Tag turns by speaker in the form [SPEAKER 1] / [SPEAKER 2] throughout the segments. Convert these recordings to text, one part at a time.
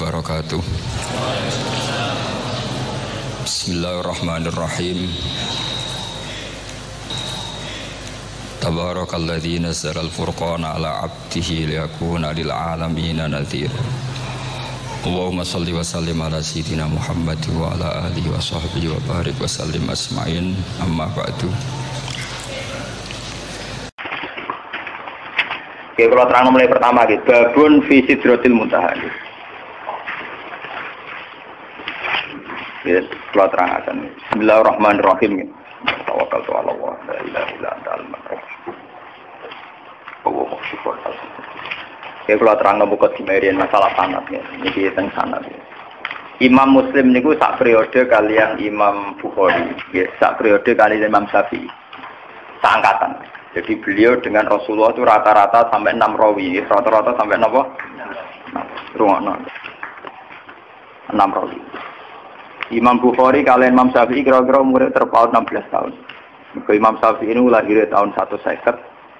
[SPEAKER 1] wabarakatuh. Bismillahirrahmanirrahim. Tabarakalladzi nazzala al-furqana ala 'abdihi liyakuna lil 'alamina nadhira. Allahumma shalli wa sallim ala sayyidina Muhammad wa ala alihi wa sahbihi wa barik wa sallim asma'in. Amma ba'du.
[SPEAKER 2] Oke, kalau terang mulai pertama gitu, babun fi sidratil muntaha. Ya, kalau terang akan. Bismillahirrahmanirrahim. Tawakkaltu 'ala Allah, la ilaha illa anta al-rahman. Allahu akbar. Oke, kalau terang buka dimarian masalah sanad ya. Niki teng sanad. Ya. Imam Muslim niku sak periode kalian Imam Bukhari, ya, sak periode kalian Imam Syafi'i. Seangkatan. Jadi beliau dengan Rasulullah itu rata-rata sampai 6 rawi, rata-rata sampai apa? 6 rawi. Imam Bukhari kalian Imam Syafi'i kira-kira umurnya terpaut 16 tahun. Imam Syafi'i ini lahir tahun 150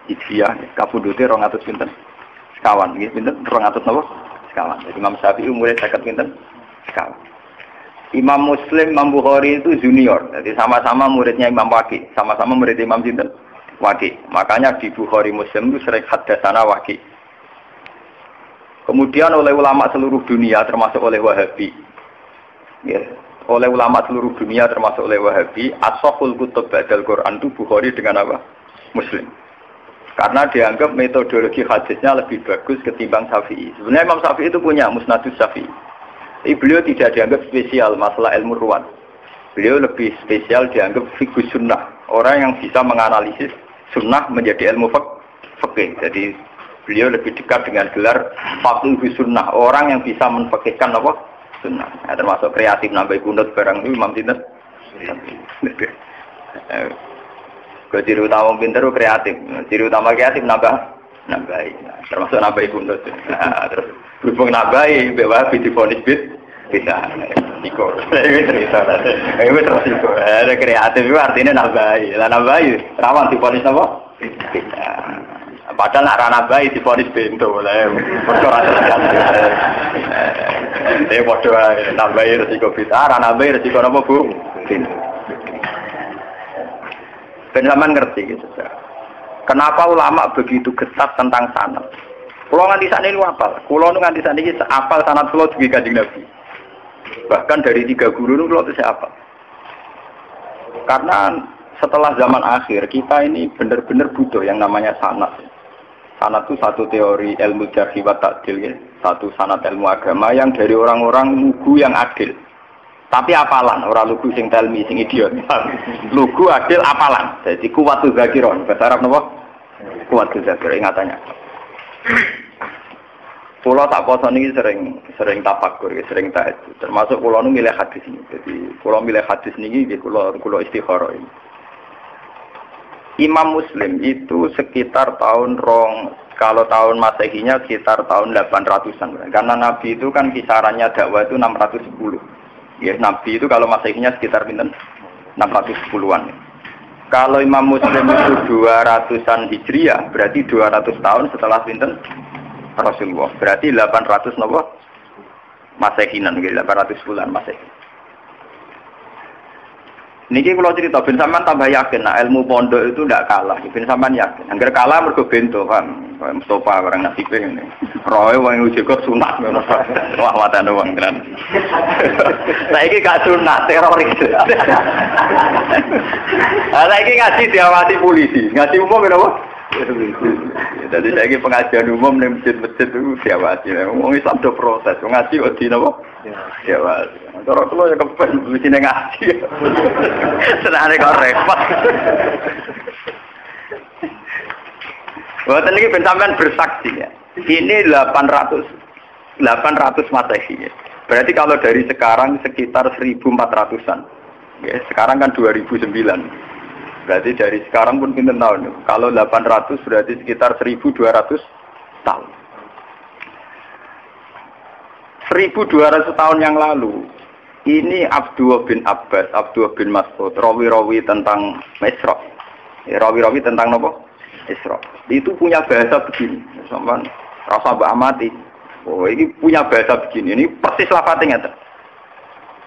[SPEAKER 2] Hijriah, kabudute 200 pinten? Sekawan, nggih pinten? 200 napa? Sekawan. Jadi Imam Syafi'i umurnya 50 pinten? Sekawan. Imam Muslim, Imam Bukhari itu junior. Jadi sama-sama muridnya Imam Waqi, sama-sama murid Imam Sinten? Waqi. Makanya di Bukhari Muslim itu sering haddatsana Waqi. Kemudian oleh ulama seluruh dunia termasuk oleh Wahabi. Ya, oleh ulama seluruh dunia termasuk oleh Wahabi, as-sahhul kutub ba'dal Quran itu Bukhari dengan apa? Muslim. Karena dianggap metodologi hadisnya lebih bagus ketimbang Syafi'i. Sebenarnya Imam Syafi'i itu punya Musnadus Syafi'i. Tapi beliau tidak dianggap spesial masalah ilmu ruwat. Beliau lebih spesial dianggap fiqh sunnah. Orang yang bisa menganalisis sunnah menjadi ilmu fikih. Jadi beliau lebih dekat dengan gelar faqih sunnah. Orang yang bisa menfikihkan apa? Sunnah. Nah, termasuk kreatif nambah kunut barang itu Imam Sinten. Ciri utama pinter kreatif. Ciri utama kreatif nambah. Nah, termasuk nambah kunut. Nah, terus berhubung nambah bawa difonis bisa. Iko. Ini cerita. Ini terus iko. Ada kreatif itu artinya nambah. Lah nambah rawan difonis apa? Bisa. Padahal nak rana bayi difonis bento lah. Padha rasa. Padha nambah resiko bisa. Rana bayi resiko apa, Bu? Ben sampean ngerti gitu. Kenapa ulama begitu ketat tentang sanad? Kulo nganti sakniki hafal. Kulo nganti sakniki hafal sanad kulo duwe Kanjeng Nabi. Bahkan dari 3 guru itu kulo bisa hafal. Karena setelah zaman akhir kita ini benar-benar butuh yang namanya sanad. Sanad itu satu teori ilmu jarh wa ta'dil ya. Satu sanad ilmu agama yang dari orang-orang lugu yang adil. Tapi apalan, orang lugu sing telmi sing idiot. Lugu adil apalan. Jadi kuwatul zakiron. Bahasa Arab napa? Kuwatul zakir ingatannya. Pulau tak poso niki sering tafakur, sering tahajud. Termasuk pulau nu milih hadis ini. Jadi pulau milih hadis niki pulau istikharah ini. Imam Muslim itu sekitar tahun kalau tahun Masehinya sekitar tahun 800-an. Karena Nabi itu kan kisarannya dakwah itu 610. Ya, Nabi itu kalau Masehinya sekitar pinten 610-an. Kalau Imam Muslim itu 200-an Hijriah, berarti 200 tahun setelah pinten Rasulullah. Berarti 800 napa? Masehinan, 800 bulan Masehi. Niki kalau cerita ben sampean tambah yakin nah ilmu pondok itu ndak kalah. Ben sampean yakin. Angger kalah mergo bento kan. Mustofa barang nasibe ngene. Roe wong uji kok sunat ngono. Wah watane wong tenan. Saiki gak sunat teroris. Saiki ngaji diawasi polisi. Ngaji umum lho. Jadi lagi pengajian umum di masjid-masjid itu diawasi. Wong Islam do proses, ngaji kok di napa? Diawasi. Cara kula ya kepen sine ngaji. Senane kok repot. Boten iki ben sampean bersaksi ya. Ini 800 Masehi. Berarti kalau dari sekarang sekitar 1400-an. Ya, sekarang kan 2009. Berarti dari sekarang pun pinten tahun. Kalau 800 berarti sekitar 1200 tahun. 1200 tahun yang lalu ini Abdullah bin Abbas, Abdullah bin Mas'ud, rawi-rawi tentang Isra. Rawi-rawi tentang apa? Isra. Itu punya bahasa begini. Sampeyan rasa mbak amati. Oh, ini punya bahasa begini. Ini persis lafadznya.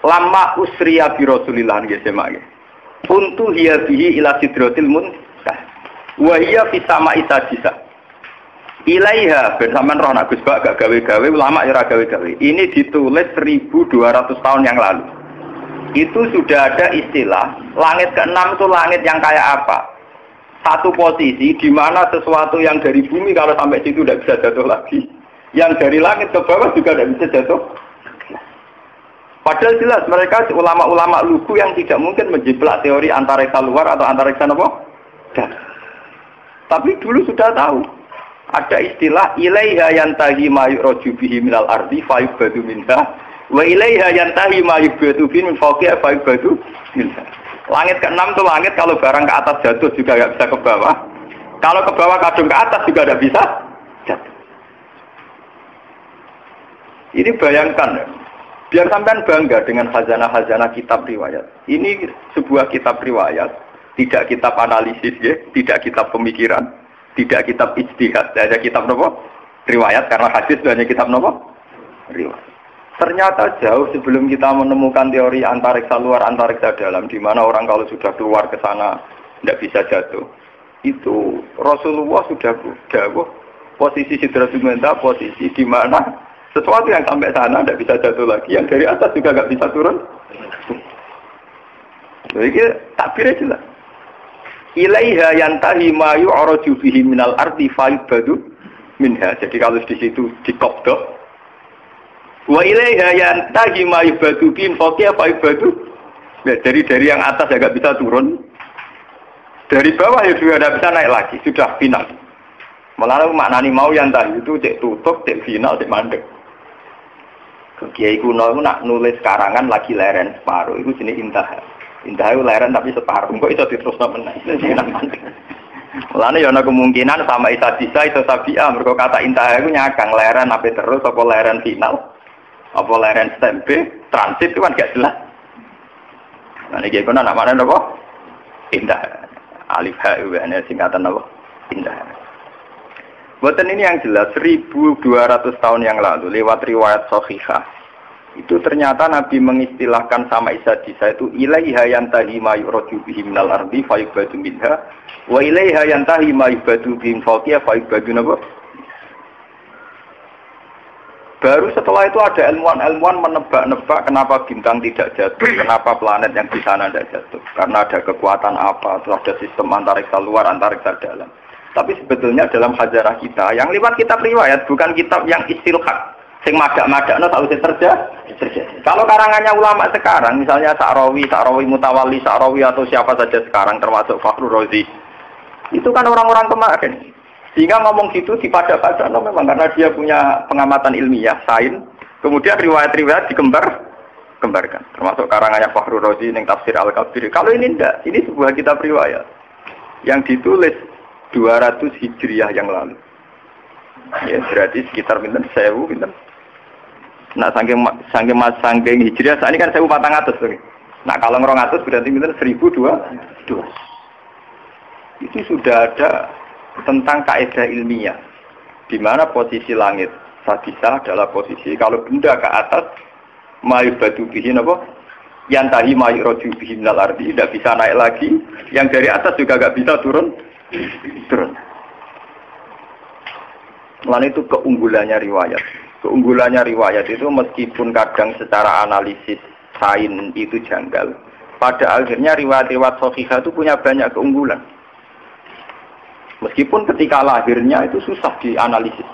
[SPEAKER 2] Lama usriya bi Rasulillah nggih semak. Untu hiya bihi ila sidratil muntah. Wa hiya fi sama'i sadisa. Ilaiha bersamaan roh nak Gus Bak gak gawe-gawe, ulama ya ora gawe-gawe. Ini ditulis 1200 tahun yang lalu. Itu sudah ada istilah langit ke-6 itu langit yang kayak apa? Satu posisi di mana sesuatu yang dari bumi kalau sampai situ tidak bisa jatuh lagi. Yang dari langit ke bawah juga tidak bisa jatuh. Padahal jelas mereka ulama-ulama lugu yang tidak mungkin menjiplak teori antariksa luar atau antariksa apa? Tapi dulu sudah tahu. Ada istilah ilaiha yantahi ma yu'raju bihi minal ardi fa yubadu minha wa ilaiha yantahi ma yubadu bihi min fawqiha fa yubadu minha. Langit ke-6 itu langit kalau barang ke atas jatuh juga tidak bisa ke bawah. Kalau ke bawah kadung ke atas juga tidak bisa jatuh. Ini bayangkan, biar sampean bangga dengan khazanah-khazanah kitab riwayat. Ini sebuah kitab riwayat, tidak kitab analisis ya, tidak kitab pemikiran, tidak kitab ijtihad, ada kitab nopo riwayat karena hadis itu hanya kitab nopo riwayat. Ternyata jauh sebelum kita menemukan teori antariksa luar antariksa dalam, di mana orang kalau sudah keluar ke sana tidak bisa jatuh. Itu Rasulullah sudah dawuh posisi sidratul muntaha, posisi di mana sesuatu yang sampai sana tidak bisa jatuh lagi, yang dari atas juga nggak bisa turun. Jadi takbirnya jelas. Ilaiha yantahi ma yu'raju bihi minal ardi fa yubadu minha. Jadi kalau di situ dikobdok. Wa ilaiha yantahi ma yubadu bihi fawqiha fa yubadu. Ya, dari yang atas ya nggak bisa turun. Dari bawah ya juga tidak bisa naik lagi. Sudah final. Malah maknani mau yantahi itu cek tutup, cek final, cek mandek. Kiai kuno itu nak nulis karangan lagi leren separuh. Itu jenis intah. Indah itu leren tapi separuh, kok bisa diteruskan menang. Mulanya ya ada kemungkinan sama Isa Disa, Isa Sabia, mereka kata indah itu nyakang leren apa terus, apa leren final, apa leren stempe, transit itu kan gak jelas. Nah ini gimana namanya apa? Indah, alif ha itu singkatan apa? Indah. Buatan ini yang jelas 1200 tahun yang lalu lewat riwayat Sahihah. Itu ternyata Nabi mengistilahkan sama Isa Disa itu ilaiha yantahi ma yu'raju bihi minal ardi fa yubadu minha wa ilaiha yantahi ma yubadu bihi fawqiha fa yubadu nabah. Baru setelah itu ada ilmuwan menebak-nebak kenapa bintang tidak jatuh, kenapa planet yang di sana tidak jatuh. Karena ada kekuatan apa, terus ada sistem antariksa luar, antariksa dalam. Tapi sebetulnya dalam hajarah kita yang lewat kitab riwayat, bukan kitab yang istilhaq. Sing madak-madakno tak usah terjadi. Kalau karangannya ulama sekarang, misalnya Sa'rawi Mutawalli, Sa'rawi atau siapa saja sekarang termasuk Fakhrur Razi, itu kan orang-orang kemarin. Sehingga ngomong gitu dipada-padano memang karena dia punya pengamatan ilmiah, sains. Kemudian riwayat-riwayat dikembarkan. Termasuk karangannya Fakhrur Razi yang Tafsir Al-Kabir. Kalau ini enggak, ini sebuah kitab riwayat yang ditulis 200 Hijriah yang lalu. Ya, berarti sekitar pinten 1000 pinten. Nah, saking Hijriah saat ini kan 1400 tuh. Nah, kalau 200 berarti pinten 1002. Itu sudah ada tentang kaidah ilmiah. Di mana posisi langit sadisa adalah posisi kalau benda ke atas mayubadu bihi napa? Yantahi mayuraju bihi minal ardi, tidak bisa naik lagi. Yang dari atas juga enggak bisa turun. Lain itu keunggulannya riwayat. Keunggulannya riwayat itu meskipun kadang secara analisis sains itu janggal, pada akhirnya riwayat-riwayat Sahihah itu punya banyak keunggulan. Meskipun ketika lahirnya itu susah dianalisis,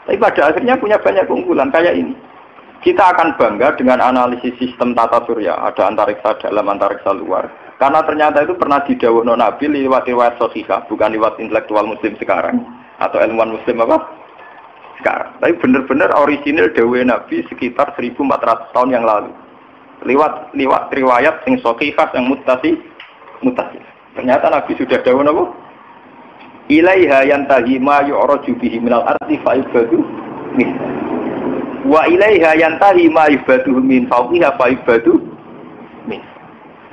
[SPEAKER 2] tapi pada akhirnya punya banyak keunggulan kayak ini. Kita akan bangga dengan analisis sistem tata surya, ada antariksa dalam, antariksa luar. Karena ternyata itu pernah didhawuhno Nabi lewat riwayat Sahihah, bukan lewat intelektual muslim sekarang atau ilmuwan muslim apa? Sekarang. Tapi benar-benar orisinil dawuh Nabi sekitar 1400 tahun yang lalu. Lewat riwayat yang Sahihah yang mutasil. Ternyata Nabi sudah dawuh napa? Ilaiha yantahi ma yu'raju bihi minal ardi fa yubadu min. Wa ilaiha yantahi ma yubadu min fawqiha fa yubadu min.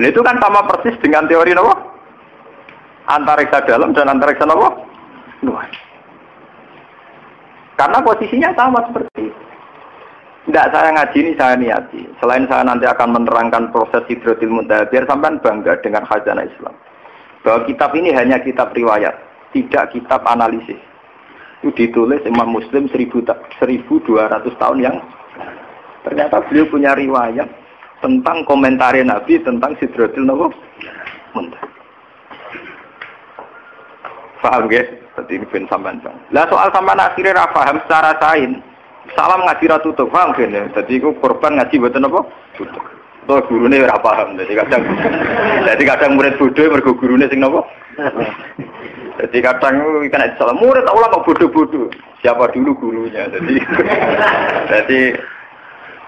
[SPEAKER 2] Itu kan sama persis dengan teori napa? Antariksa dalam dan antariksa napa? Luar. Karena posisinya sama seperti itu. Tidak, saya ngaji ini saya niati. Selain saya nanti akan menerangkan proses Sidratil Muntaha, biar sampean bangga dengan khazanah Islam. Bahwa kitab ini hanya kitab riwayat, tidak kitab analisis. Itu ditulis Imam Muslim 1200 tahun yang ternyata beliau punya riwayat tentang komentar Nabi tentang Sidratil Muntaha. Paham ya? Seperti ini ben sampean. Lah soal sampean akhirnya ra paham secara sains. Salam ngaji ra tutup, paham kan ya? Jadi aku korban ngaji mboten apa? Tutup. Tuh gurune ora paham. Jadi kadang murid bodoh mergo gurune sing napa? Jadi kadang kena salah murid ulama bodoh-bodoh. Siapa dulu gurunya? Jadi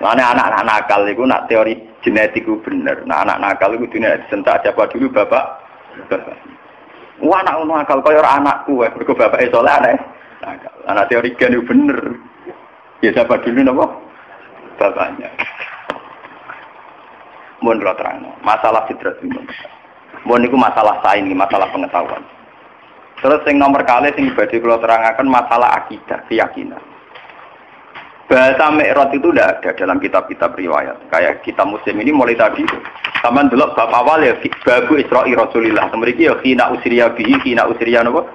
[SPEAKER 2] anak-anak nakal itu nak teori genetik itu bener. Nah anak nakal itu dunia disentak siapa dulu bapak. Wah anak nakal kaya anakku, mergo bapake saleh anake nakal. Anak teori gen itu bener. Ya siapa dulu napa? Bapaknya. Mun ora terang. Masalah Sidratul Muntaha. Mun niku masalah sains, masalah pengetahuan. Terus yang nomor kali sing badhe kula terangaken masalah akidah, keyakinan. Bahasa Mi'raj itu tidak ada dalam kitab-kitab riwayat. Kayak kitab Muslim ini mulai tadi. Taman delok bab awal ya babu Isra'i Rasulillah. Mriki ya khina usriya bihi, khina usriya napa?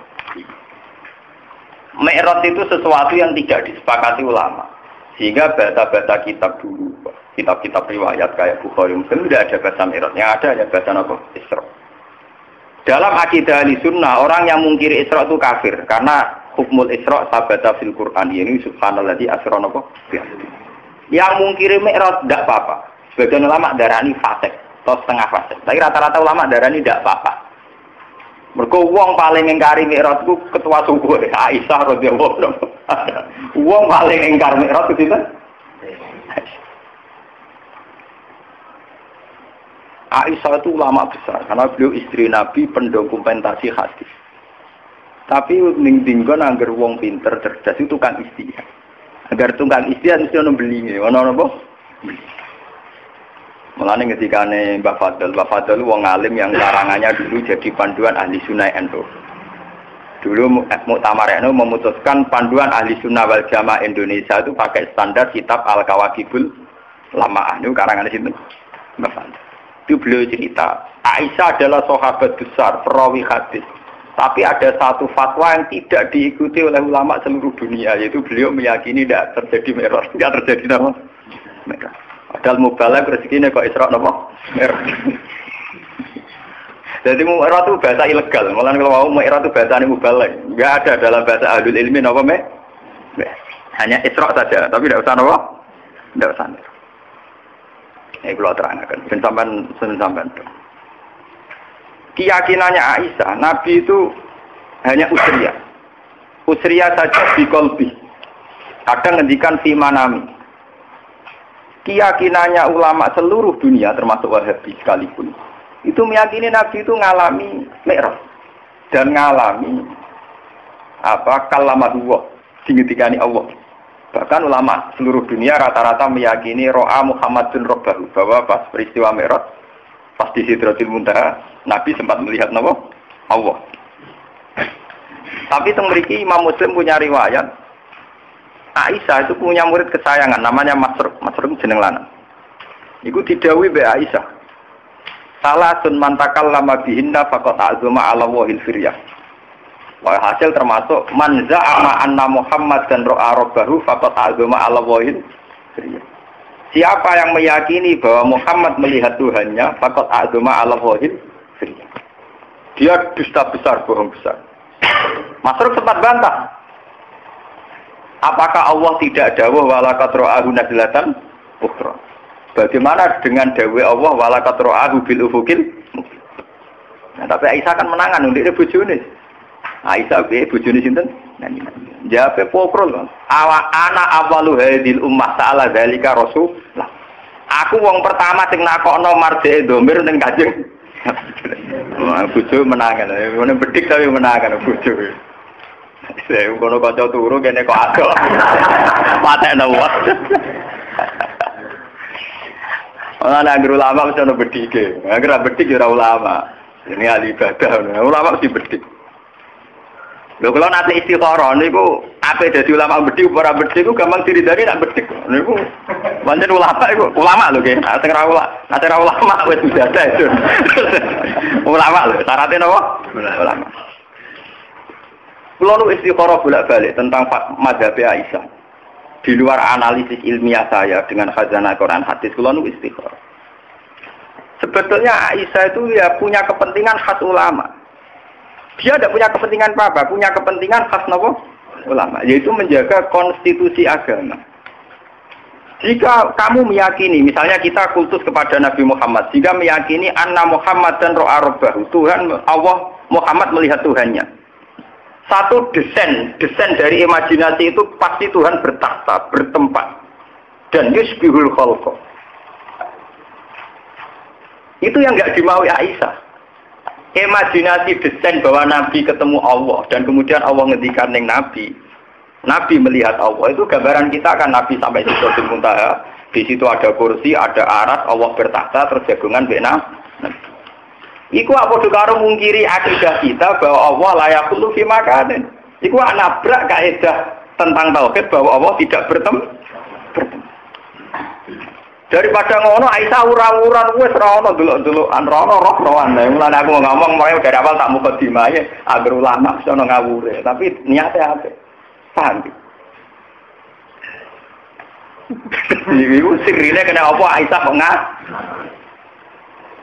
[SPEAKER 2] Mi'raj itu sesuatu yang tidak disepakati ulama. Sehingga bahasa-bahasa kitab dulu, kitab-kitab riwayat kayak Bukhari Muslim tidak ada bahasa Mi'raj. Yang ada ya bahasa apa? Isra. Dalam akidah Ahlussunnah, orang yang mungkiri Isra itu kafir karena hukmul Isra sabata fil Quran ini subhanalladzi asra napa? Yang mungkiri Mi'raj tidak apa-apa. Sebagian ulama darani fasik atau setengah fasik. Tapi rata-rata ulama darani tidak apa-apa. Mergo wong paling ngingkari Mi'raj ku ketua suku Aisyah radhiyallahu anha. Wong paling ingkar Mi'raj itu sinten? Aisyah itu ulama besar karena beliau istri Nabi pendokumentasi hadis. Tapi ning dinggon angger wong pinter cerdas itu tukang istihad. Agar tukang istihad mesti ono belinge, ono apa? Mulane ketikane Mbah Fadl wong alim yang karangannya dulu jadi panduan ahli sunnah NU. Dulu Muktamar NU memutuskan panduan ahli sunnah wal jamaah Indonesia itu pakai standar kitab Al-Kawakibul Lamaah. Itu karangan sinten? Mbah Fadl. Itu beliau cerita, Aisyah adalah sahabat besar, perawi hadis. Tapi ada satu fatwa yang tidak diikuti oleh ulama seluruh dunia, yaitu beliau meyakini tidak terjadi Mi'raj, tidak terjadi nama Mi'raj. Padahal mubalagh rezekinya kok Isra nama Mi'raj. Jadi Mi'raj itu bahasa ilegal, malah kalau mau Mi'raj itu bahasa mubalagh, nggak ada dalam bahasa ahlul ilmi nama Mi'raj. Hanya Isra saja, tapi tidak usah nama, tidak usah Mi'raj. Ini kalau terangkan, sampai keyakinannya Aisyah, Nabi itu hanya usriyah. Usriyah saja di kolbi. Kadang ngendikan fi manami. Keyakinannya ulama seluruh dunia, termasuk Wahabi sekalipun, itu meyakini Nabi itu ngalami Mi'raj dan ngalami kalamatullah, dingetikani Allah. Bahkan ulama seluruh dunia rata-rata meyakini ro'a Muhammadun Rabbahu, bahwa pas peristiwa Mi'raj, pas di Sidratil Muntaha, Nabi sempat melihat Allah. Tapi mriki Imam Muslim punya riwayat, Aisyah itu punya murid kesayangan, namanya Masruq jeneng lanang. Iku didhawuhi mbek Aisyah. Salasun mantakal lama bihinna faqat azuma ala wahil firyah. Wah, hasil termasuk man za'ama anna Muhammad dan ro'a rabbahu faqad azama ala wahid. Siapa yang meyakini bahwa Muhammad melihat Tuhannya faqad azama ala wahid. Dia dusta besar, bohong besar. Masruk sempat bantah. Apakah Allah tidak dawuh walaqad ra'ahu nazlatan ukhra? Bagaimana dengan dawuh Allah walaqad ra'ahu bil ufuqil? Nah, tapi Aisyah kan menangan ndek bojone. Aisyah be bojone sinten? Jawabe pokrol. Ana awalu hadil ummah ta'ala zalika rasul. Aku wong pertama sing nakokno marjeke domir ning Kanjeng. Bojo menangan. Ngene bedik tapi menangan bojo. Saya ngono kanca turu kene kok ado. Patekno wae. Ana nang ulama mesti ono bedike. Agar bedik ya ora ulama. Ini ahli ibadah. Ulama mesti bedik. Lho kalau nanti istikharah niku ape dadi ulama bedhik ora bedhik iku gampang diridani nak bedhik. Niku pancen ulama iku ulama lho nggih. Nek ora ulama wis biasa itu. Ulama lho, syaratnya napa? Ulama. Kulo nu istikharah bolak-balik tentang mazhab Aisyah. Di luar analisis ilmiah saya dengan khazanah Quran hadis kulo nu istikharah. Sebetulnya Aisyah itu ya punya kepentingan khas ulama. Dia tidak punya kepentingan apa, punya kepentingan khas nopo ulama, yaitu menjaga konstitusi agama. Jika kamu meyakini, misalnya kita kultus kepada Nabi Muhammad, jika meyakini anna Muhammad dan ro'a rabbahu, Tuhan Allah Muhammad melihat Tuhannya. Satu desain dari imajinasi itu pasti Tuhan bertakhta, bertempat, dan yusbihul khalqa. Itu yang nggak dimaui Aisyah. Imajinasi desain bahwa Nabi ketemu Allah dan kemudian Allah ngendikan ning Nabi melihat Allah, itu gambaran kita kan Nabi sampai Sidratul Muntaha, di situ ada kursi, ada aras, Allah bertakhta, terus jagungan bena. Iku apa karo mungkiri akidah kita bahwa Allah layak kullu fi makanin. Iku nabrak kaidah tentang tauhid bahwa Allah tidak bertemu. Daripada ngono Aisyah urang-urang wis ora ono delok-delokan ora ono roh-rohan. Mulane aku ngomong mulai dari awal tak mukadimah ya agar ulama iso ngawure, tapi niatnya apik. Paham iki? Iku sirine kena apa Aisyah kok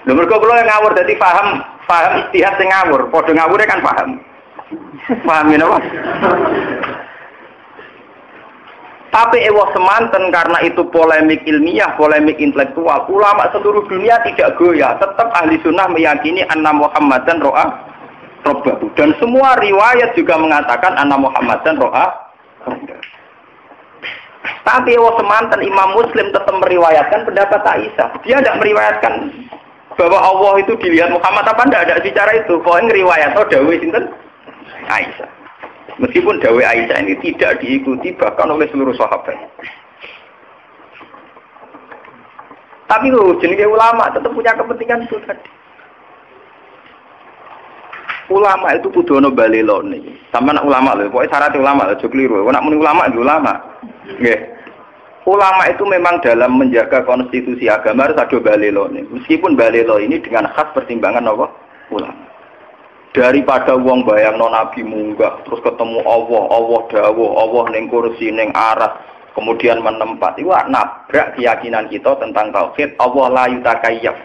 [SPEAKER 2] lho mergo kula ngawur dadi paham istihad sing ngawur, padha ngawure kan paham. Paham ya napa? Tapi ewa semanten karena itu polemik ilmiah, polemik intelektual. Ulama seluruh dunia tidak goyah. Tetap ahli sunnah meyakini anna Muhammadan ro'a rabbahu. Dan semua riwayat juga mengatakan anna Muhammadan ro'a rabbahu. Tapi ewa semanten Imam Muslim tetap meriwayatkan pendapat Aisyah. Dia tidak meriwayatkan bahwa Allah itu dilihat Muhammad apa tidak ada bicara itu. Pokoknya riwayat dawuh sinten Aisyah. Meskipun dawuh Aisyah ini tidak diikuti bahkan oleh seluruh sahabat. Tapi loh, jenenge ulama tetap punya kepentingan itu tadi. Ulama itu kudu ono balelone. Sampeyan ulama lho, pokoke syarat ulama lho, aja kliru. Nek muni ulama itu ulama. Nggih. Ulama itu memang dalam menjaga konstitusi agama harus ada balelone. Meskipun balelo ini dengan khas pertimbangan apa? Ulama. Daripada wong bayangno Nabi munggah terus ketemu Allah dawuh, Allah ning kursi ning aras, kemudian menempat. Iku nabrak keyakinan kita tentang tauhid. Allah la yutakayyaf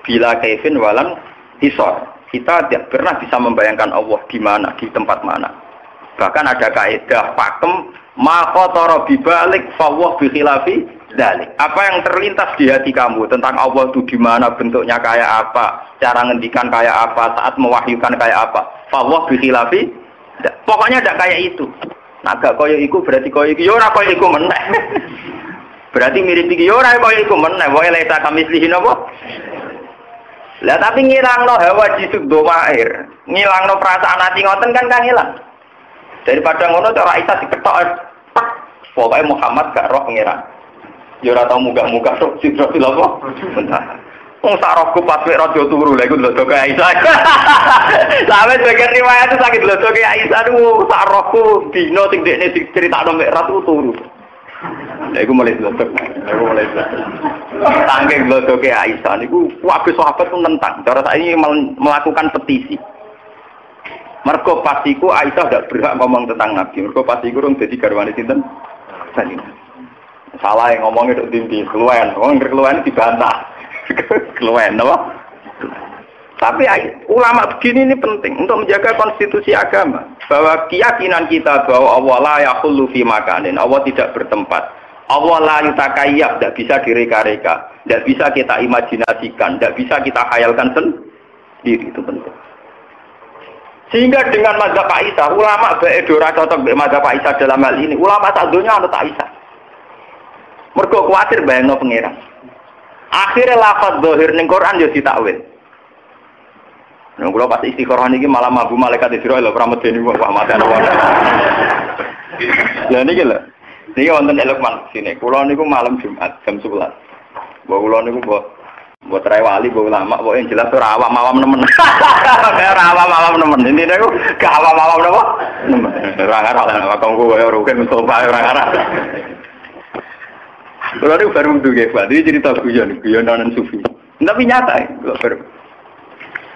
[SPEAKER 2] bila kaifin walam hisar. Kita tidak pernah bisa membayangkan Allah di mana, di tempat mana. Bahkan ada kaidah pakem ma khatara bibalik fawwah bi khilafi dzalik. Apa yang terlintas di hati kamu tentang Allah itu di mana, bentuknya kayak apa, cara ngendikan kayak apa, saat mewahyukan kayak apa. Fawwah bi khilafi. Pokoknya tidak kayak itu. Nah, gak kaya iku berarti kaya iku ya ora kaya iku meneh. Berarti mirip iki ya ora kaya iku meneh. Wae leta kamislihin apa? Lah tapi ngilangno hawa jisuk domair, ngilangno perasaan hati ngoten kan hilang. Daripada ngono cara Aisyah diketok, pokoknya Muhammad gak roh pengiran. Ya ora tau muga-muga roh Sidratul apa? Bentar. Wong sak rohku pas wek raja turu lha iku lho ke Aisyah. Sampe sebagian riwayat itu sakit lho ke Aisyah niku sak rohku dino sing dekne diceritakno mek ratu turu. Lha iku mulai lodok. Tangking lodok ke Aisyah niku kabeh sahabat ku nentang. Cara saiki melakukan petisi. Mergo pasiku Aisyah tidak berhak ngomong tentang Nabi. Mergo pasiku rung dadi garwane sinten? Salah yang ngomongnya itu dinti, keluhan. Ngomong keluhan dibantah. Keluhan, apa? Tapi ulama begini ini penting untuk menjaga konstitusi agama. Bahwa keyakinan kita bahwa Allah la yakhullu fi makanin. Allah tidak bertempat. Allah la yutakayyaf, tidak bisa direka-reka. Tidak bisa kita imajinasikan. Tidak bisa kita khayalkan sendiri. Itu penting. Sehingga dengan mazhab Aisyah, ulama beedora cocok dengan mazhab Aisyah dalam hal ini. Ulama sadonya anut Aisyah. Mergo kuwatir bayangno pangeran. Akhire lafaz zahir ning Quran yo ditakwil. Nek kula pas istikharah niki malah mabuk malaikat Israil lho pramedeni wong mate ana wae. Lah niki lho. Niki wonten Lukman sini. Kula niku malam Jumat jam 11. Mbok kula niku mbok Buat rai wali, buat ulama, buat yang jelas ora awam nemen. Ora awam nemen. Ini aku gak awam napa? Nemen. Ora ngarep lah kanggo kowe rugen Mustofa ora ngarep. Kalau ini baru menduga, Pak. Ini cerita guyonan sufi. Tapi nyata, baru.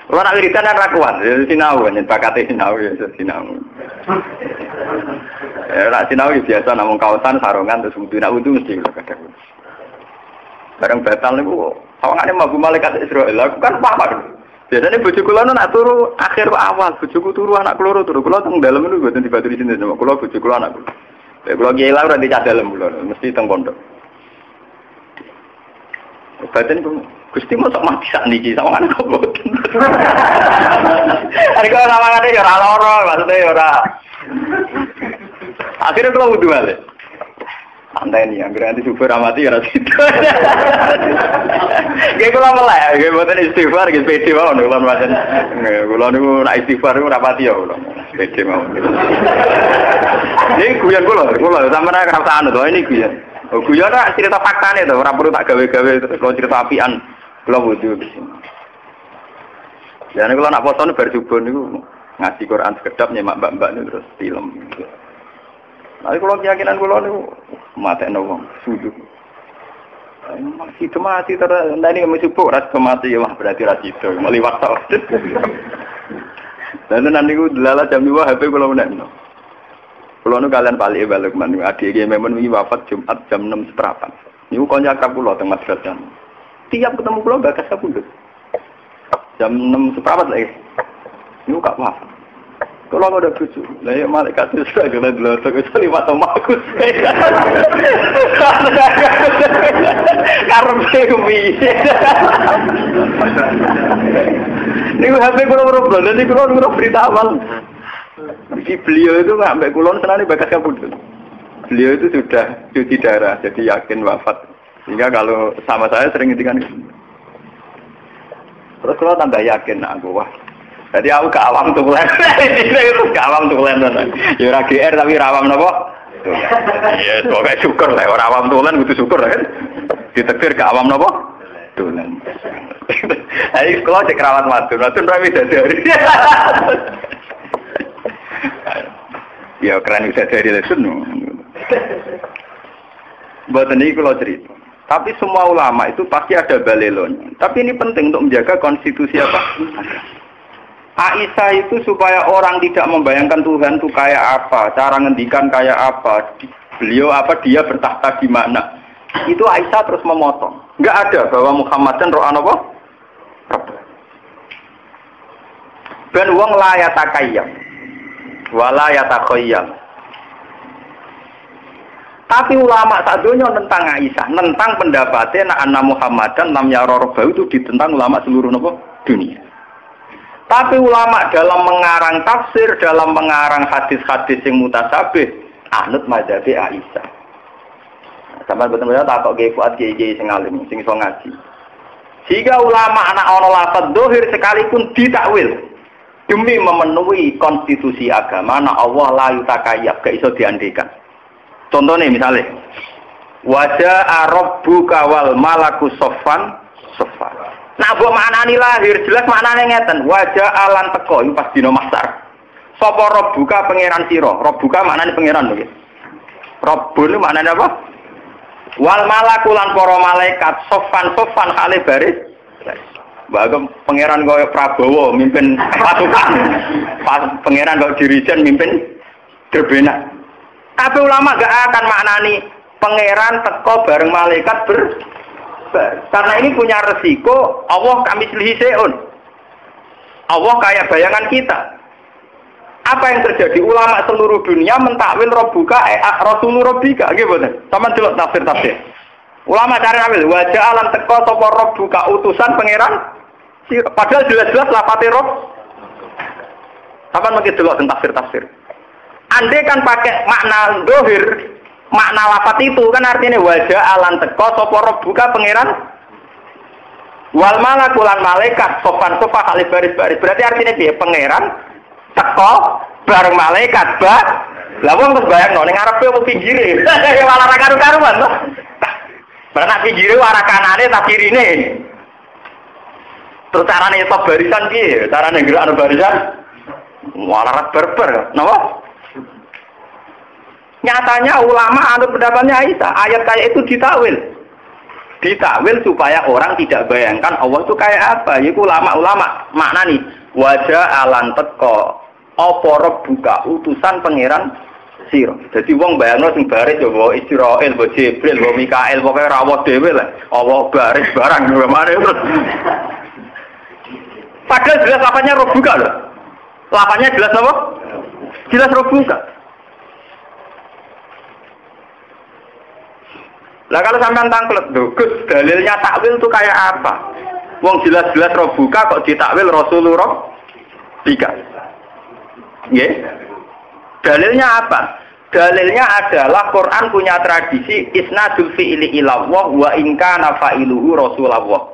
[SPEAKER 2] Kalau nak wiridan kan rakuan, sinau, bakatnya sinau, sinau. Nak sinau biasa, namun kawasan sarungan terus wudu, nak wudu mesti kadang. Barang batal nih, sawangannya mabu malaikat Israel. Aku kan paham. Biasanya bojo kula nak turu akhir awal, bojoku turu anak kula turu. Kula teng dalem niku mboten dibatu di sini sama kula bojo kula anak kula. Kula kiai lah ora dicah dalem kula, mesti teng pondok. Badan Gusti mosok mati sak niki sawangan kok mboten. Arek ora sawangane ya ora lara, maksudnya ya ora. Akhirnya kula wudu balik. Santai nih, yang nanti super amati ya situ. Gak kula melek, gak buatan istighfar, gak pede mau nih, kula macam, kula nih nak istighfar nih rapati ya, kula pede mau. Ini guyon kula, sama nak kerasaan tuh, ini guyon. Guyon nak cerita fakta nih tuh, orang perlu tak gawe-gawe, kalau cerita apian, kula wudu. Jadi kula nak foto nih berjubah nih, ngaji Quran sekedap nyemak mbak-mbak nih terus film. Tapi kalau keyakinan kula niku matene wong sujud. Masih mati terus ndane mesti ora mati ya berarti ra sido meliwat tok. Dan nanti ku delala jam 2 HP kula menekno. Kula nu kalian balik men adik iki memang wingi wafat Jumat jam 6.04. Niku kanca akrab kula teng madrasah. Tiap ketemu kula bakas kapundhut. Jam 6.04 lagi. Niku gak wafat. Kalau nggak ada cucu, lah ya malaikat itu sudah gelar gelar terus lewat sama aku. Karena kumi. Ini HP kurang belum, nanti kurang berita awal. Jadi beliau itu nggak sampai kulon senang bakas kabut. Beliau itu sudah cuci darah, jadi yakin wafat. Sehingga kalau sama saya sering ngintikan itu. Terus kalau tambah yakin, aku wah. Jadi aku gak awam tuh bulan, itu gak awam tuh bulan, ya orang GR tapi rawam nopo, iya, pokoknya syukur lah, orang awam tuh bulan butuh syukur lah kan, ditektir gak awam nopo, tulen. Ayo kalau cek rawat matun berapa dari, ya keren bisa dari lesson, buat ini kalau cerita. Tapi semua ulama itu pasti ada balelonya. Tapi ini penting untuk menjaga konstitusi apa? Aisyah itu supaya orang tidak membayangkan Tuhan itu kayak apa, cara ngendikan kayak apa, beliau apa, dia bertahta di mana. Itu Aisyah terus memotong. Enggak ada bahwa Muhammad dan roh apa? Ben wong la yatakayyam wala yatakhayyam. Tapi ulama sadonya tentang Aisyah, tentang pendapatnya anna Muhammadan lam yara rabbahu itu ditentang ulama seluruh dunia. Tapi ulama dalam mengarang tafsir, dalam mengarang hadis-hadis yang mutasabih, anut mazhab Aisyah. Sampai betul-betul tak kok fuad kiai sing alim, sing iso ngaji. Jika ulama anak ana lafaz dohir sekalipun ditakwil demi memenuhi konstitusi agama, na Allah la yutakayyab, gak iso diandekan. Contohnya misalnya, wajah rabbuka wal malaku soffan soffan. Nah, buat maknani lahir jelas maknane ngeten. Wajah alan teko itu pas dina mahsyar. Sapa rabbuka pangeran sira? Rabbuka maknane pangeran lho. Rabbun maknane apa? Wal malaku lan para malaikat soffan hale baris. Bagem pangeran kaya Prabowo mimpin pasukan. Pangeran kaya dirijen mimpin Drebena. Tapi ulama gak akan maknani pangeran teko bareng malaikat karena ini punya resiko Allah kami selihi seun. Allah kayak bayangan kita. Apa yang terjadi? Ulama seluruh dunia mentakwil Rabbuka Rasulur Rabbika gitu. Sama delok tafsir. Ulama cari ambil wajah alam teko sapa Rabbuka utusan pangeran. Padahal jelas-jelas lafate Rabb. Sama mungkin delok tafsir. Andai kan pakai makna dohir, makna lafat itu kan artinya wajah alan teko sapa rabbuka pangeran wal malakulan malaikat sopan kali baris-baris. Berarti artinya dia pangeran teko bareng malaikat lah wong terus bayangno ning ngarepe opo pinggire malah ra karu-karuan to. Berarti pinggire arah kanane tak kirine Terus carane stop barisan piye? Carane gerak barisan walarat berber. Napa? Nyatanya ulama anut pendapatnya Aisyah, ayat kayak itu ditakwil. Ditakwil supaya orang tidak bayangkan Allah itu kayak apa. Yaitu ulama-ulama maknani wajah alan teko apa buka utusan pangeran sira. Dadi wong bayangno sing baris ya wa Israil, wa Jibril, wa Mikail, pokoke rawuh dhewe lah. Allah baris barang gimana terus. Padahal jelas lapannya roh buka loh. Lapannya jelas apa? Jelas roh buka. Lah kalau sampean tangklet, Gus, dalilnya takwil itu kayak apa? Wong jelas-jelas roh buka kok ditakwil Rasulullah tiga. Nggih. Dalilnya apa? Dalilnya adalah Quran punya tradisi isnadul fi'li ilallah wa in kana fa'iluhu Rasulullah.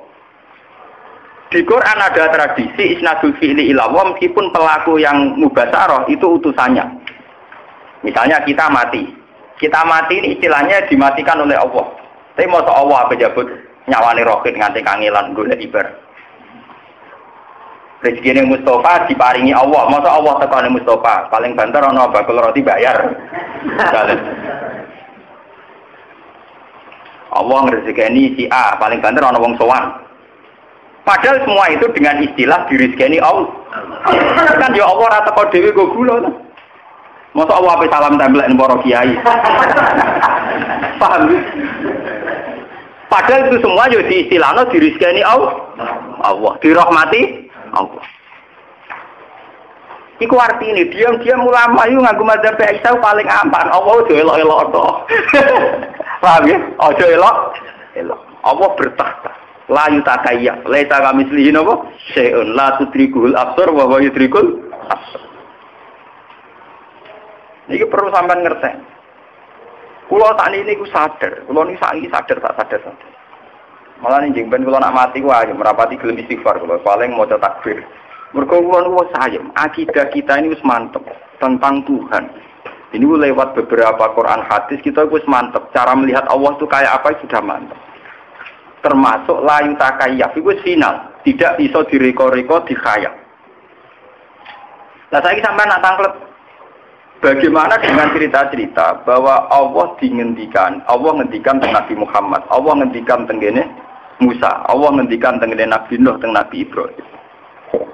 [SPEAKER 2] Di Quran ada tradisi isnadul fi'li ilallah meskipun pelaku yang mubasyarah itu utusannya. Misalnya kita mati. Kita mati ini istilahnya dimatikan oleh Allah. Tapi masa Allah pejabat nyawani rohit nganti kangelan golek ibar. Rezeki Mustafa diparingi Allah. Masa Allah tekane Mustafa paling banter ana bakul roti bayar. Allah ngrezekeni si A paling banter ana wong sowan. Padahal semua itu dengan istilah dirizkeni Allah. Kan ya Allah ora teko dhewe go gula to. Masa Allah ape salam templek para kiai. Paham? Padahal itu semua yo diistilahno dirizkeni Allah, dirahmati Allah. Iku artine diam-diam ulama yo nganggo mazhab Aisyah paling aman. Allah ojo elok-elok to. Paham ya? Ojo elok. Allah bertakhta. La yutakayyaf, laisa kamitslihi napa? Syai'un la tudrikul absar wa huwa yudrikul absar. Niki perlu sampean ngerti. Kula sakniki niku sadar, kula niki saiki sadar. Malah njing ben kula nak mati ku ayo merapati gelem istighfar kula paling maca takbir. Mergo kula niku sayem, akidah kita ini wis mantep tentang Tuhan. Ini lewat beberapa Quran hadis kita wis mantep, cara melihat Allah itu kayak apa sudah mantep. Termasuk layu takayyaf itu final, tidak bisa direko-reko dikhayal. Nah saya sampai nak tangklet bagaimana dengan cerita-cerita bahwa Allah ngendikan tentang Nabi Muhammad, Allah ngendikan tentang Musa, Allah ngendikan tentang Nabi Nuh, tentang Nabi Ibrahim.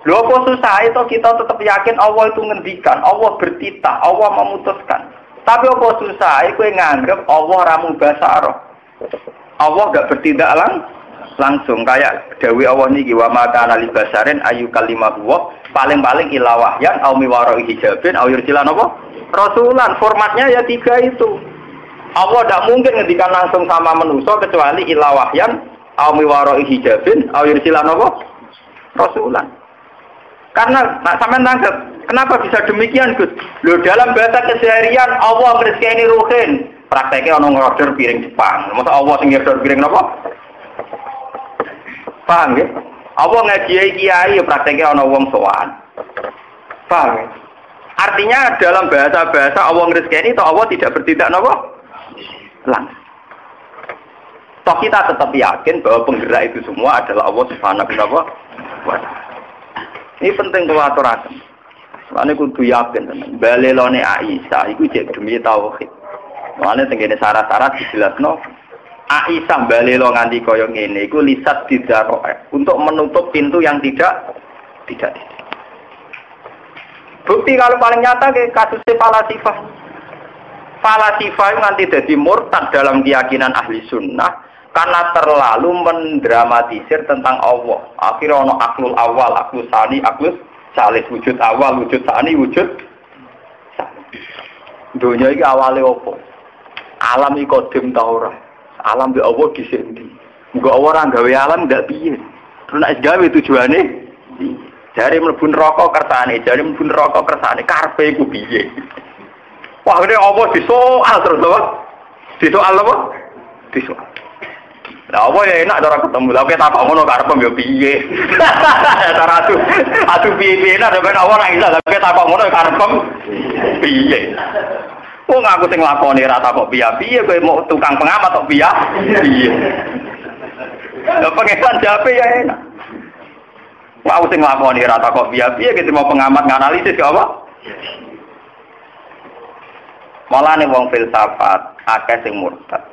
[SPEAKER 2] Lho apa susah itu kita tetap yakin Allah itu ngendikan, Allah bertitah, Allah memutuskan. Tapi apa susah itu nganggep Allah ramu basaro. Allah enggak bertindak langsung kayak dawuh Allah niki wa ma kana li basarin ayu kalimat wa paling-paling ila wahyan au miwaro hijabin au yursilan apa rasulan formatnya ya tiga itu. Allah tidak mungkin ngendikan langsung sama manusia kecuali ila wahyan au miwaro hijabin au yursilan apa rasulan. Karena sampean nangkep kenapa bisa demikian Gus? Loh dalam bahasa keseharian Allah rezeki ruhin prakteknya ono ngorder piring Jepang. Masa Allah sing ngorder piring napa? Paham ya? Allah ngaji kiai prakteknya ono wong sowan. Paham ya? Artinya dalam bahasa-bahasa Allah ngrezekeni itu Allah tidak bertindak napa? Langsung. Toh kita tetap yakin bahwa penggerak itu semua adalah Allah Subhanahu wa taala. Ini penting kalau aturaken. Soalnya kudu yakin tenan. Balelone Aisyah iku jek demi tauhid. Soalnya tenggene syarat-syarat dijelasno Aisyah balelo nganti kaya ngene iku lisat didaroe untuk menutup pintu yang tidak. Bukti kalau paling nyata kayak kasusnya falasifah. Falasifah itu nanti jadi murtad dalam keyakinan ahli sunnah karena terlalu mendramatisir tentang Allah. Akhirnya ono aklul awal, aklul sani, aklul salis, wujud awal, wujud sani, wujud sani. Dunia ini awalnya apa? Alam iki kodim ta ora? Alam be Allah dhisik ndi? Engko ora gawe alam ndak piye. Terus nek gawe tujuane jare mlebu neraka kersane, jare mlebu neraka kersane karepe iku piye? Wah, ini Allah disoal terus apa? Disoal apa? Disoal. Lah apa ya enak cara ketemu. Lah kita tak ngono karepem yo piye. Cara adu piye-piye nek ben Allah ra iso. Lah kita tak ngono karepem piye. Wong aku sing lakoni ra tak kok piye-piye kowe mau tukang pengamat kok piye. Lah pengesan jape ya enak. Wah, sing nglakoni ora kok piye-piye gitu mau pengamat nganalisis ya apa? Malane wong filsafat akeh sing murtad.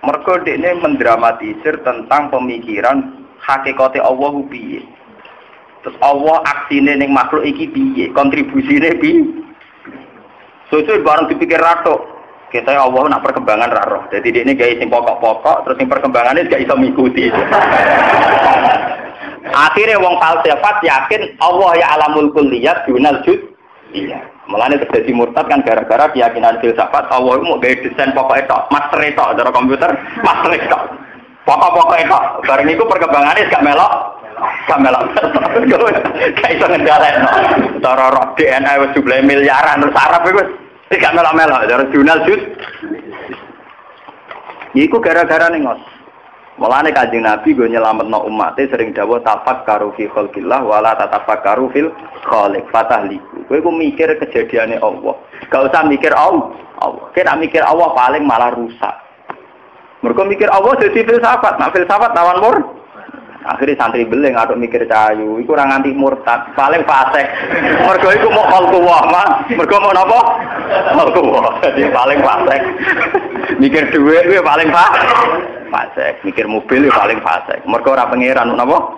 [SPEAKER 2] Mergo dekne mendramatisir tentang pemikiran hakikate Allah piye. Terus Allah aksine ning makhluk iki piye, kontribusine piye. Sesuk bareng dipikir ratok. Kita Allah nak perkembangan ra roh. Dadi dekne gawe sing pokok-pokok terus sing perkembangane gak iso mikuti. Akhirnya wong falsafat yakin Allah ya alamul kulliyat dunal juz. Iya. Mulane terjadi murtad kan gara-gara keyakinan filsafat Allah mau gawe desain pokok tok, master tok cara komputer, master tok. Pokok-pokok tok. Bareng iku perkembangannya gak melok. Gak melok. Gak iso ngendhalekno. Cara roh DNA wis jumlah miliaran terus Arab iku gak melok-melok cara dunal juz. Iku gara-gara ning ngos. Mulane Kanjeng Nabi go nyelametno umate sering dawuh tafakkaru fi khalqillah wala tatafakkaru fil khaliq fatahliku. Kowe ku mikir kejadiane Allah. Gak usah mikir Allah. Kena mikir Allah paling malah rusak. Mergo mikir Allah dadi filsafat, nak filsafat lawan mur. Akhirnya santri beling atau mikir cayu, iku ora nganti murtad, paling fasik. Mergo iku mau khalqullah, mergo mau napa? Khalqullah. Dadi paling fasik. Mikir dhuwit kuwi paling fasik, mikir mobil paling fasik. Mergo ora pangeran napa?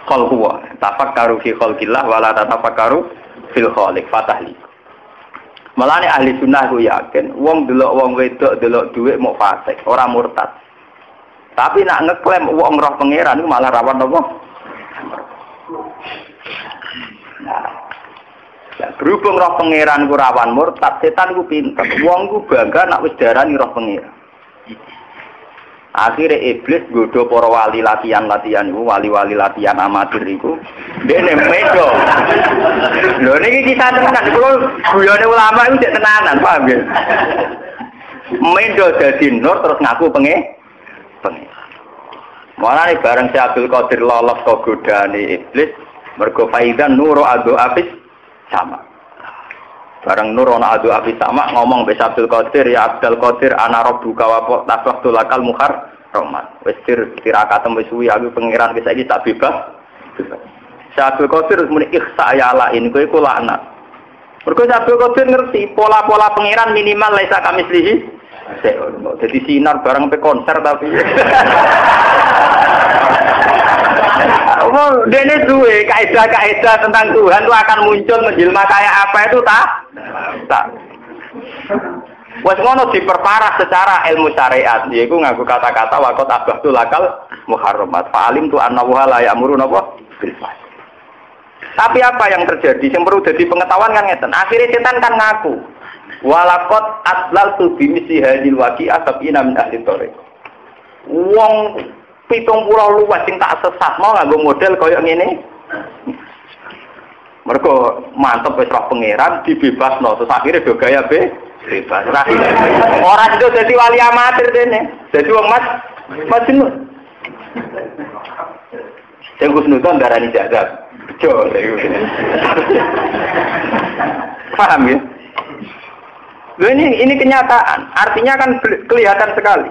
[SPEAKER 2] Khalqullah. Tafakkaru fi khalqillah wala tatafakkaru fil khaliq fatahli. Malane ahli sunnah ku yakin wong delok wong wedok delok dhuwit mau fasik, ora murtad. Tapi nak ngeklaim wong roh pangeran itu malah rawan apa? Nah, ya, berhubung roh pangeran ku rawan murtad, setan ku pinter. Wong ku bangga nak wis darani roh pangeran. Akhirnya iblis godho para wali latihan-latihan iku, wali-wali latihan amatir iku. Dene medo. Lho niki kisah tenan, kula guyone ulama iku cek tenanan, paham nggih? Medo dadi nur terus ngaku pengen. Mana nih bareng si Abdul Qadir lolos ke godane iblis, mergo faidan nuru adu abis sama. Bareng nur ana adu abis sama ngomong be Abdul Qadir ya Abdul Qadir ana rabbuka wa tasawwatu lakal muhar rahmat. Wis tirakatem wis suwi aku pangeran wis saiki tak bebas. Si Abdul Qadir muni ikhsa ya la ini kowe laknat. Mergo si Abdul Qadir ngerti pola-pola pangeran minimal laisa kamislihi. Jadi sinar bareng sampai konser tapi dene duwe kaidah-kaidah tentang Tuhan itu akan muncul menjelma kayak apa itu tak wes ngono diperparah secara ilmu syariat yaiku nganggo kata-kata waqat abahtul lakal muharramat fa'alim tu annahu la ya'muru napa bil fahsy. Tapi apa yang terjadi yang perlu jadi pengetahuan kan ngeten akhirnya setan kan ngaku walakot aslal tu bimisi hadil waqi'ah sab'ina min ahli thoriq. Wong 70 luwes sing tak sesat mau nganggo model kaya ngene. Mergo mantep wis roh pangeran dibebasno terus akhire do gaya bebas. Ora itu dadi wali amatir dene. Dadi wong Majnun. Sing Husnudon darani jazab. Bejo. Paham ya? Ini kenyataan, artinya kan kelihatan sekali.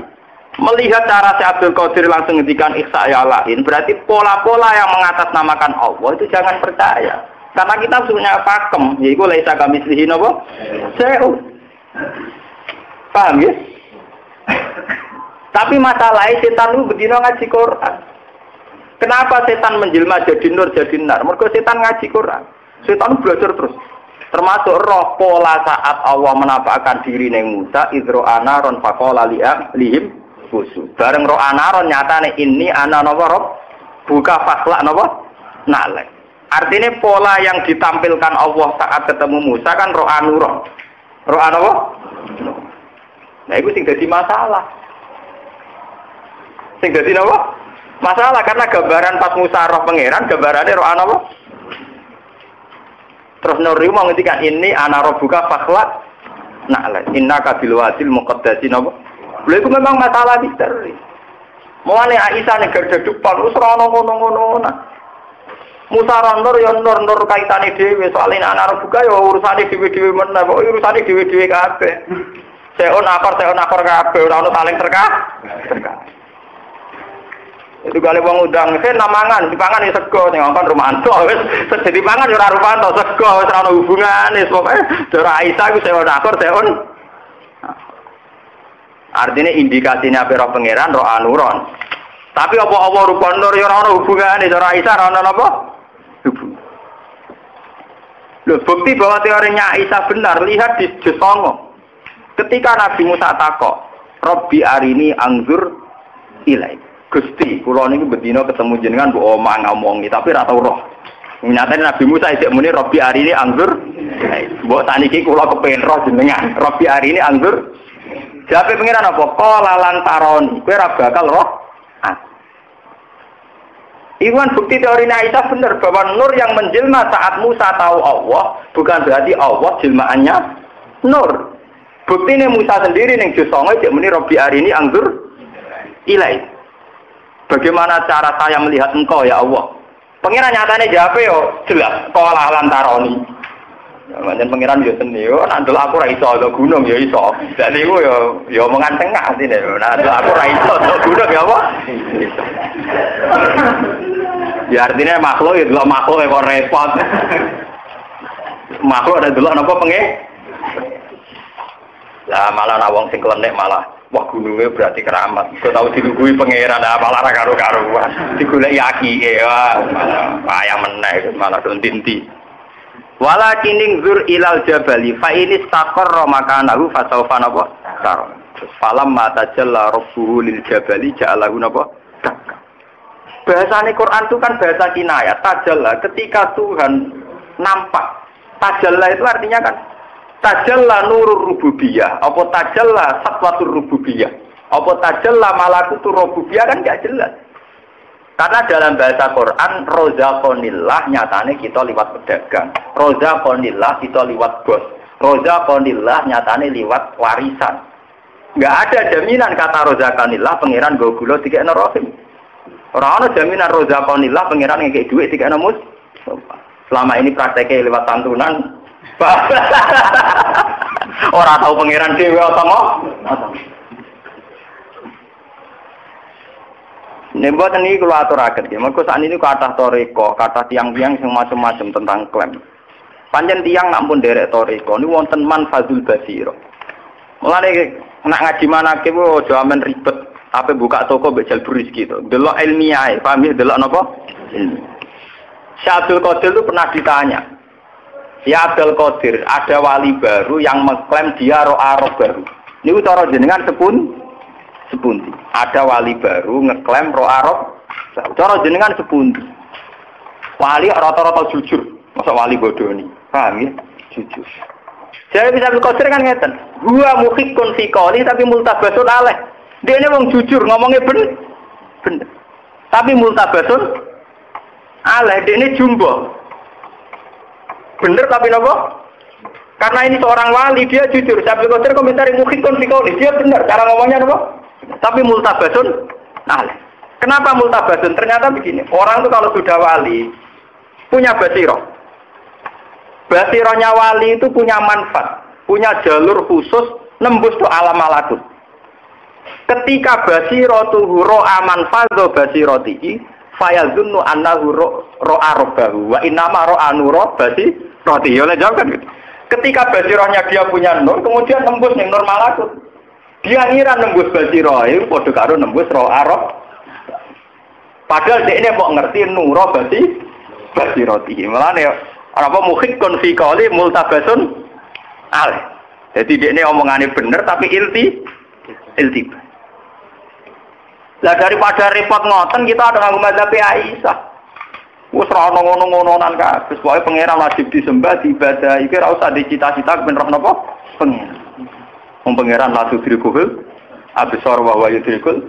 [SPEAKER 2] Melihat cara si Abdul Qadir langsung ngendikan ikhsa ya lain, berarti pola-pola yang mengatasnamakan Allah itu jangan percaya. Karena kita punya pakem, yaitu laisa kamislihi napa? Seu. Paham ya? Tapi masalahnya setan itu bedino ngaji Quran. Kenapa setan menjelma jadi nur jadi nar? Mergo setan ngaji Quran. Setan belajar terus. Termasuk roh pola saat Allah menampakkan diri neng Musa idro anaron fakola lihim khusus. Bareng roh anaron nyata nih ini ana nopo roh buka fakla nopo nalek. Artinya pola yang ditampilkan Allah saat ketemu Musa kan roh anuroh, roh anopo. Nah itu sing jadi masalah. Sing jadi nopo masalah karena gambaran pas Musa roh pangeran gambarannya roh anopo. Terus Nuri mau ngendikan ini ana rabbuka fakhlaq na'la innaka bil wadil muqaddasi napa. Lha iku memang masalah misteri. Mulane Aisyah nek garda depan wis ora ngono-ngono. Musa nur ya nur kaitane dhewe soalé ana rabbuka ya urusane dhewe-dhewe meneh kok urusane dhewe-dhewe kabeh. Seon akor kabeh ora ono saling terkah. Itu kali wong udang, saya namangan, dipangan ya sego, sing ngongkon Rumanto, wis jadi pangan ora Rumanto sego, wis ora ono hubungane, pokoke Dora Aisyah ku seon akur seon. Artinya indikasinya apa roh pangeran, roh anuron. Tapi apa-apa rupa nur ya ora ono hubungane, Dora Aisyah ora ono apa? Hubung. Loh, bukti bahwa teorinya Aisyah benar, lihat di juz 9. Ketika Nabi Musa takok, Rabbi arini angzur ilai. Gusti, kula niki bedina ketemu jenengan mbok omong ngomongi tapi ora tau roh. Nyatane Nabi Musa isih muni Rabbi arini angzur. Mbok saniki kula kepengin roh jenengan. Rabbi arini angzur. Jawabe pengiran apa? Qala lan taroni. Kowe ora bakal roh. Iwan bukti teori Aisyah benar bahwa nur yang menjelma saat Musa tahu Allah bukan berarti Allah jelmaannya nur. Bukti ini Musa sendiri yang juz 9 dia muni Rabbi arini angzur ilai. Bagaimana cara saya melihat engkau ya Allah? Pengiran nyatanya jawab yo jelas. Qala lan taroni. Manjen pengiran yo seni yo nandel aku ra iso do gunung yo iso. Dadi ku yo omongan tengah sine yo. Nandel aku ra iso do gunung ya apa? Ya artinya makhluk ya delok makhluk kok repot. Makhluk ada delok napa penge? Lah malah ana wong sing klenek malah wah gunungnya berarti keramat. Kau tahu dilugui pangeran malah ra karo-karuan. Digoleki akike malah ayam meneh malah dontinti. Walakining zur ilal jabali fa inis taqarra makanahu fasawfa napa tar. Falam mata jalla rabbuhu lil jabali ja'alahu napa dakka. Bahasane Quran itu kan bahasa kinayah. Tajalla ketika Tuhan nampak. Tajalla itu artinya kan tajalla nurur rububiyah. Apa tajalla satwatur rububiyah. Apa tajalla malakutur rububiyah kan gak jelas. Karena dalam bahasa Quran rozaqonillah nyatane kita liwat pedagang. Rozaqonillah kita liwat bos. Rozaqonillah nyatane liwat warisan. Enggak ada jaminan kata rozaqonillah pangeran go gula dikekno rahim. Ora ana jaminan rozaqonillah pangeran ngekek dhuwit dikekno mus. Selama ini prakteknya lewat santunan. Ora tahu pangeran dhewe apa ngono. Nembo teni kula aturaken nggih. Mergo sakniki kathah toreko, kathah tiang-tiang sing macam-macam tentang klaim. Panjen tiang nak pun derek toreko niku wonten manfazul basira. Mulane nak ngaji manake ku aja amen ribet, ape buka toko mbek jalbur rezeki to. Delok ilmiah, paham ya delok napa? Syekh Abdul Qadir itu pernah ditanya. Ya Abdul Qadir, ada wali baru yang mengklaim dia roh baru. Niku cara jenengan sepundi. Ada wali baru ngeklaim roh Arab. Cara jenengan sepundi. Wali rata-rata jujur, masa wali bodoh nih. Paham ya? Jujur. Jadi bisa Qadir kan ngeten. Gua mukhikun fi qali tapi multabasun alaih. Dia ini wong jujur, ngomongnya bener. Tapi multabasun alaih, dia ini jumbo. Bener tapi nopo? Karena ini seorang wali, dia jujur. Abdul Qadir komentari mukhikun fi qali, dia bener cara ngomongnya nopo? Tapi multabasun alaih. Kenapa multabasun? Ternyata begini, orang itu kalau sudah wali punya basiroh. Basirohnya wali itu punya manfaat, punya jalur khusus nembus ke alam malakut. Ketika basirotuhu ro'a manfazo basirotihi fayazunnu annahu ro'a robbahu wa innama ro'a nuro basirotihi. Oleh jawab kan gitu. Ketika basirohnya dia punya nur, kemudian nembus ning nur malakut. Dia ngira nembus basiroh itu padha karo nembus ro'a rob. Padahal dia ini mau ngerti nuro basirotihi. Mulane apa mukhikun fi qali multabasun alaih. Jadi dia ini omongannya bener tapi iltiba. Lah daripada repot ngoten kita ada nganggo mazhab Aisyah. Wis ora ono ngono-ngononan kabeh. Pokoke pangeran wajib disembah, diibadah. Iki ora usah dicita-cita ben roh napa? Pangeran. Wong pangeran la tudrikul absar wa huwa yudrikul.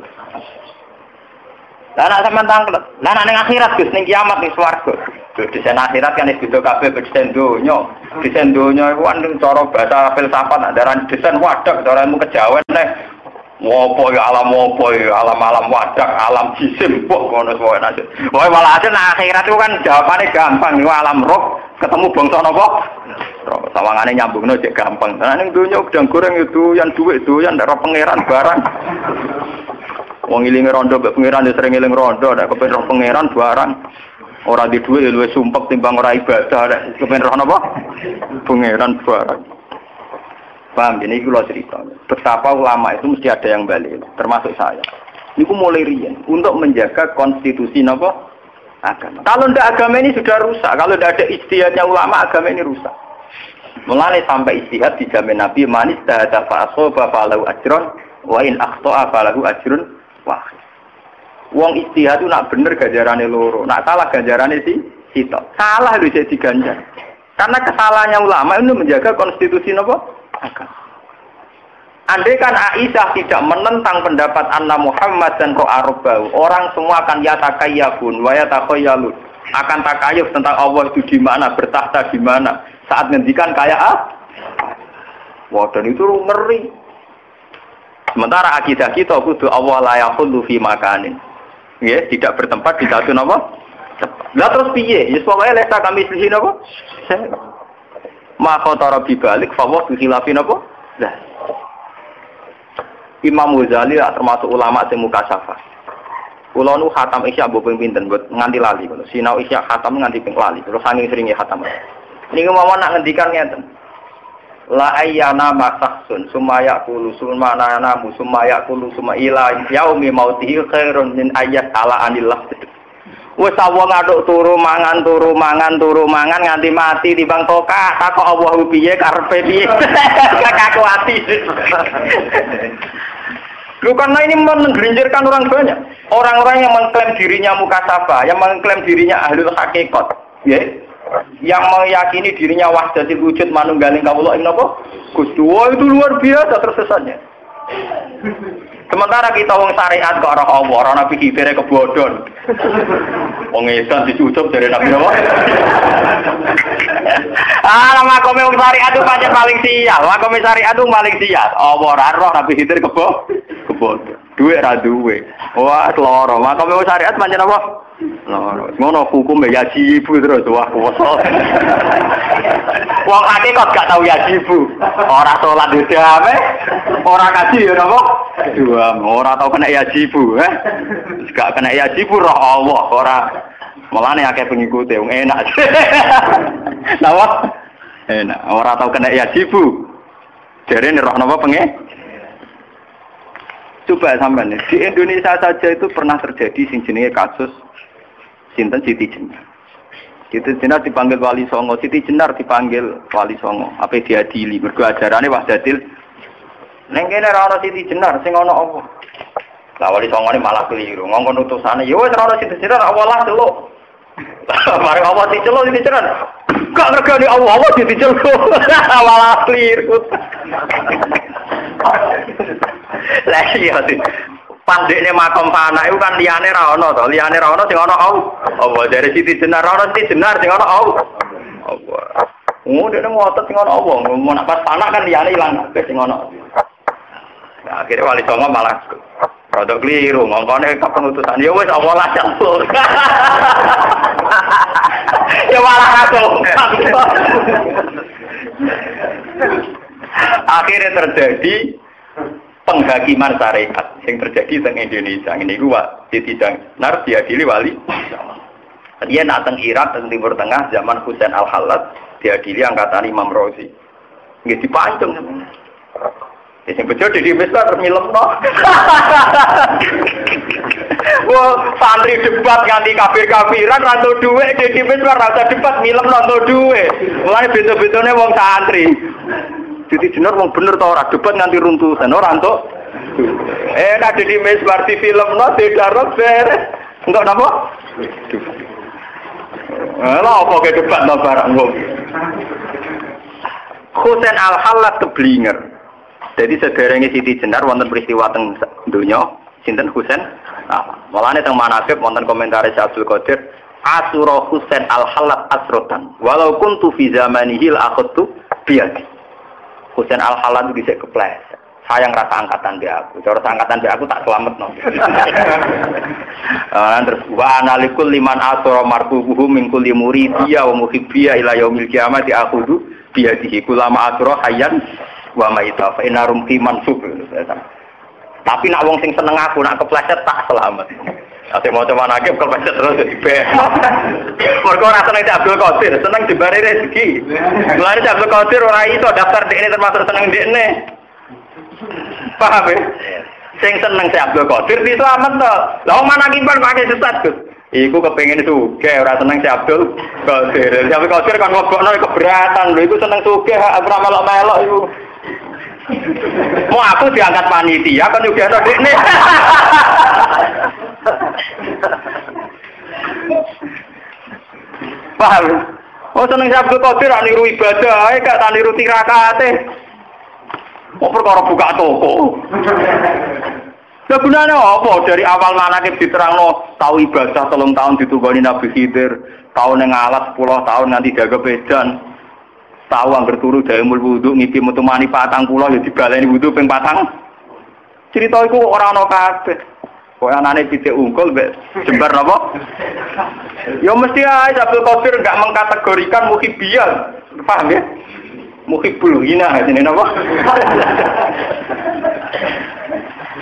[SPEAKER 2] Lah nek sampean tanglet, lah nek ning akhirat Gus ning kiamat ning swarga. Desain akhirat kan wis beda kabeh desain donya. Desain donya iku kan cara bahasa filsafat andaran desain wadah cara ilmu kejawen nek ngopo ya alam alam wadah, alam jisim kok ngono wae nase. Wae malah aja akhirat itu kan jawabane gampang niku alam roh ketemu bangsa napa? Roh. Sawangane nyambungno cek gampang. Nah ning donya gedang goreng itu yang dhuwit doyan nek pangeran barang. Wong ilinge rondo mbek pangeran ya sering eling rondo, nek kepen roh pangeran barang ora di duwe ya luwih sumpek timbang ora ibadah, nek kepen roh napa? Pangeran barang. Paham ini kula cerita. Betapa ulama itu mesti ada yang balik, termasuk saya. Niku mulai riyen untuk menjaga konstitusi napa? Agama. Kalau ndak agama ini sudah rusak, kalau ndak ada ijtihadnya ulama agama ini rusak. Mulai sampai ijtihad dijamin Nabi manis tahada fa'asoba falahu ajron wa in akhto'a falahu ajrun wahid. Wong ijtihad itu nak bener ganjarane loro, nak salah ganjarane sitok. Salah lho jadi ganjar. Karena kesalahannya ulama itu menjaga konstitusi napa? Agama. Andai kan Aisyah tidak menentang pendapat Anna Muhammad dan Ro'arobau, orang semua akan yatakayabun, wa yatakhayalun. Akan takayuf tentang Allah itu di mana, bertahta di mana. Saat ngendikan kayak wah, dan itu ngeri. Sementara akidah kita kudu Allah la yaqulu fi makanin. Ya, tidak bertempat di satu napa? Lah terus piye? Ya pokoke lesa kami sini napa? Ma khatara bi balik fa wa khilafi napa? Lah. Imam Ghazali termasuk ulama sing mukasyafah. Kula nu khatam isya mbok ping pinten nganti lali ngono. Sinau isya khatam nganti ping lali. Terus saking seringe khatam. Niki mawon nak ngendikan ngeten. La ayyana masahsun sumaya qulu sumana namu sumaya qulu suma ila yaumi mautihi khairun min ayyat ala anillah. Wes wong aduk turu mangan nganti mati timbang tokah takok Allah piye karepe piye. Kakak ati. Lu karena ini menggelincirkan orang banyak. Orang-orang yang mengklaim dirinya mukasyafah, yang mengklaim dirinya ahlul hakikat, ya. Yang meyakini dirinya wahdatul wujud manunggaling kawula ing napa? Gusti. Wah, itu luar biasa tersesatnya. Sementara kita wong syariat kok ora Allah, ora nabi kibere kebodhon. Wong edan dicucuk dari nabi napa? Makome wong syariat itu pancen paling sial. Makome syariat itu paling sial. Allah ora roh nabi kibere kebodhon. Duwe ra duwe. Wah, loro. Makome wong syariat pancen apa? Loro. Ngono hukum ya jibu terus wah kuwasa. Wong akeh kok gak tau ya jibu. Ora salat dhewe, ora kaji ya napa? Dua, ora tau kena ya jibu, gak kena ya jibu roh Allah, ora. Mulane akeh pengikute wong enak. Napa? Enak, ora tau kena ya jibu. Jarene roh napa penge? Coba sampean di Indonesia saja itu pernah terjadi sing jenenge kasus sinten Siti Jenar. Siti Jenar dipanggil Wali Songo, Siti Jenar dipanggil Wali Songo. Apa diadili mergo ajarane wahdatil. Neng kene ora ana Siti Jenar sing ana apa? Lah Wali Songo ne malah keliru. Ngongkon utusane ya wis ora ana Siti Jenar awalah celuk. Mari apa diceluk Siti Jenar? Gak ngergani Allah diceluk. Awalah keliru. Lah iya sih. Pandekne makom panah iku kan liyane ra ono to, liyane ra ono sing ana Allah. Dari Siti Jenar ora Siti Jenar sing ana Allah. Dene ngotot sing ana Allah. Mau nak pas panah kan liyane ilang sing ana. Nah, akhirnya Wali Songo malah rada keliru, ngongkone kepengutusan. Ya wis Allah lah campur. Ya malah kacau. Akhirnya terjadi penghakiman syariat yang terjadi di Indonesia. Ini gua Siti Jenar diadili Wali. Dia nak teng Irak teng Timur Tengah zaman Husain Al-Hallat diadili angkatan Imam Razi. Nggih dipancung. Sing bejo di Misbar milemno. Wah, santri debat nganti kafir-kafiran rantu dhuwit di Misbar rasa debat milemno rantu dhuwit. Mulane beda-bedane wong santri. Siti Jenar wong bener ta ora debat nganti runtusan ora entuk. Nek di Misbar di filmno didarok beres. Entuk napa? Lha apa ke debat no barang wong. Husain Al-Hallat keblinger. Jadi sederenge Siti Jenar wonten peristiwa teng donya sinten Husain. Mulane teng manaqib wonten komentar Abdul Qadir asura Husain Al-Hallat asrotan walau kuntu fi zamanihi al-akhtu biyadi. Husain Al-Hallat itu bisa kepleset. Sayang rasa angkatan dia aku. Cara angkatan dia aku tak selamat no. Terus wa analikul liman asra marfubuhu min kulli muridiyya wa muhibbiya ila yaumil qiyamati akhudhu biyadihi kulama asra hayyan wa maita fa inarum fi mansub. Tapi nak wong sing seneng aku nak kepleset tak selamat. Ate mau coba nake kepleset terus dibeh. Mergo ora seneng Abdul Qadir, seneng dibari rezeki. Mulane Abdul Qadir ora iso daftar dekne termasuk seneng dekne. Paham ya? Sing seneng Abdul Qadir itu amat to. Lah wong manakiban pakai sesat, Gus. Iku kepengin sugih ora seneng Abdul Qadir. Abdul Qadir kan ngobokno keberatan lho, iku seneng sugih ora melok-melok iku. Mau aku diangkat panitia kan juga ada dekne. Paham? Oh seneng Abdul Qadir niru ibadah ae gak niru tirakate. Kok perkara buka toko. Lah gunane apa dari awal manakib diterangno tau ibadah 3 tahun ditungoni Nabi Khidir, tau ning alas 10 tahun nganti jaga bedan. Tahu angger turu daemul wudu ngipi metu mani 40 ya dibaleni wudu ping 4. Cerita iku ora ana kabeh. Kok anane pitik unggul mbek jembar napa? Ya mesti ae Abdul Qadir enggak mengkategorikan muhibbiyan. Paham ya? Muhibbul hina jenenge napa?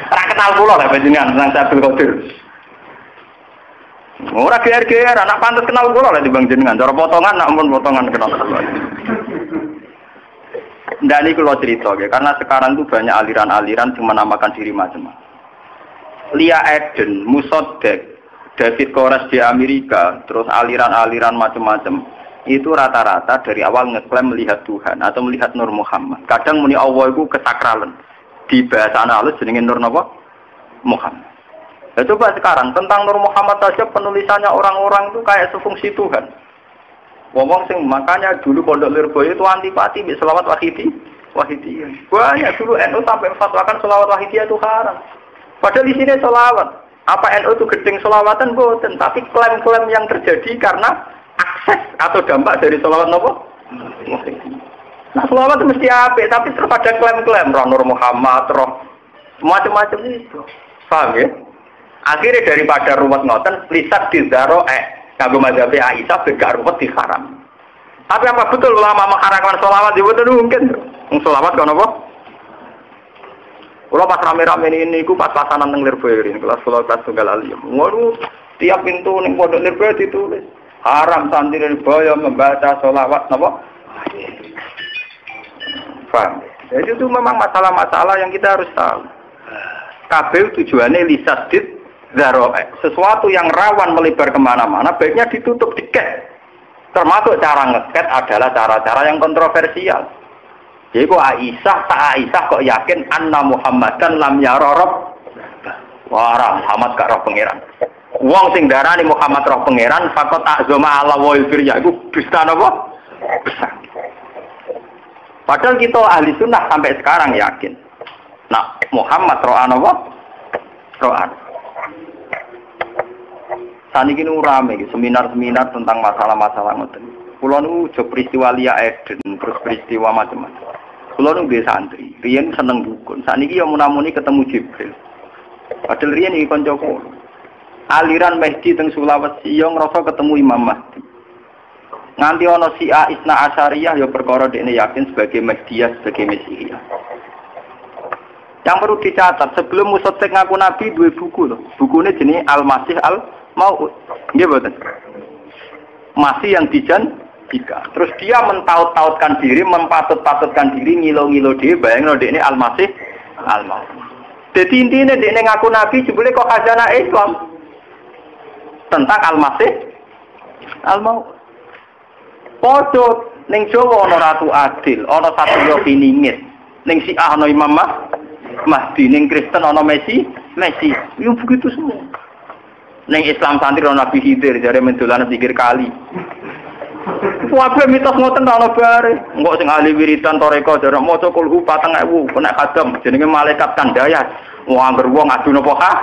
[SPEAKER 2] Ora kenal kula lho panjenengan nang Abdul Qadir. Ora geer-geer anak pantes kenal kula lho dibang jenengan. Cara potongan nak mun potongan kenal. Ndak niku kula cerita nggih, karena sekarang itu banyak aliran-aliran yang menamakan diri macam-macam. Lia Eden, Musoddek, David Koresh di Amerika, terus aliran-aliran macam-macam. Itu rata-rata dari awal ngeklaim melihat Tuhan atau melihat Nur Muhammad. Kadang muni Allah itu kesakralan. Di bahasa halus jenenge Nur napa? Muhammad. Ya coba sekarang tentang Nur Muhammad saja penulisannya orang-orang itu kayak sefungsi Tuhan. Ngomong sing makanya dulu Pondok Lirboyo itu antipati mbek selawat wahidiyah. Banyak dulu NU sampai fatwakan selawat wahidiyah itu haram. Padahal di sini selawat. Apa NU itu gedeng selawatan boten, tapi klaim-klaim yang terjadi karena akses atau dampak dari selawat nopo? Nah selawat itu mesti apik, tapi terpada klaim-klaim roh Nur Muhammad, roh macam-macam itu. Paham ya? Akhirnya daripada ruwet ngoten, lisak dizaro kanggo mazhab Aisyah gak ruwet diharam. Tapi apa betul ulama mengharamkan selawat? Itu mungkin. Selawat kan apa? Kalau pas rame-rame ini, aku pas pasanan nang Lirboyo ini, kelas tunggal alim. Waduh, tiap pintu nang Pondok Lirboyo ditulis haram santri Lirboyo membaca selawat, napa? Paham? Jadi itu memang masalah-masalah yang kita harus tahu. Kabeh tujuannya lisadid daroe. Sesuatu yang rawan melebar kemana-mana, baiknya ditutup diket. Termasuk cara ngeket adalah cara-cara yang kontroversial. Jadi kok Aisyah kok yakin anna Muhammadan lam yara rabb. Wah, Muhammad gak roh pangeran. Wong sing darani Muhammad roh pangeran fakot azama ala wa firya iku dusta napa? Besar. Padahal kita ahli sunnah sampai sekarang yakin. Nah, Muhammad roh apa? Roh. Saniki nu rame seminar-seminar tentang masalah-masalah ngoten. Kula nu jo peristiwa Lia Eden, terus peristiwa macam-macam. Kula nu nggih santri, riyen seneng dukun. Saniki ya munamuni ketemu Jibril. Padahal riyen iki kancaku. Aliran Mahdi teng Sulawesi yo ngrasa ketemu Imam Mahdi. Nganti ana Syiah Isna Asyariyah ya perkara dekne yakin sebagai Mahdiyah, sebagai Mesihiyah. Yang perlu dicatat, sebelum Musoddek ngaku Nabi dua buku loh. Bukunya jenis Al-Masih Al-Maud. Nggih mboten? Masih yang dijanjikan. Terus dia mentaut-tautkan diri, mempatut-patutkan diri, ngilo-ngilo dhewe bayangno dekne Al-Masih Al-Maud. Jadi intinya dekne ngaku Nabi jebule kok khazanah Islam tentang Al-Masih Al-Maud. Podo ning Jawa ana Ratu Adil, ana Satya Piningit. Ning Syiah ana Imam Mahdi, ning Kristen ana Messi. Yo begitu semua. Ning Islam santri ana Nabi Khidir, jare mendolan pikir kali. Wae mitos ngoten ana bare. Engko sing ahli wiridan toreko jare maca kulhu 4000 kena kadam jenenge malaikat kandayat. Wong angger wong adu napa kah?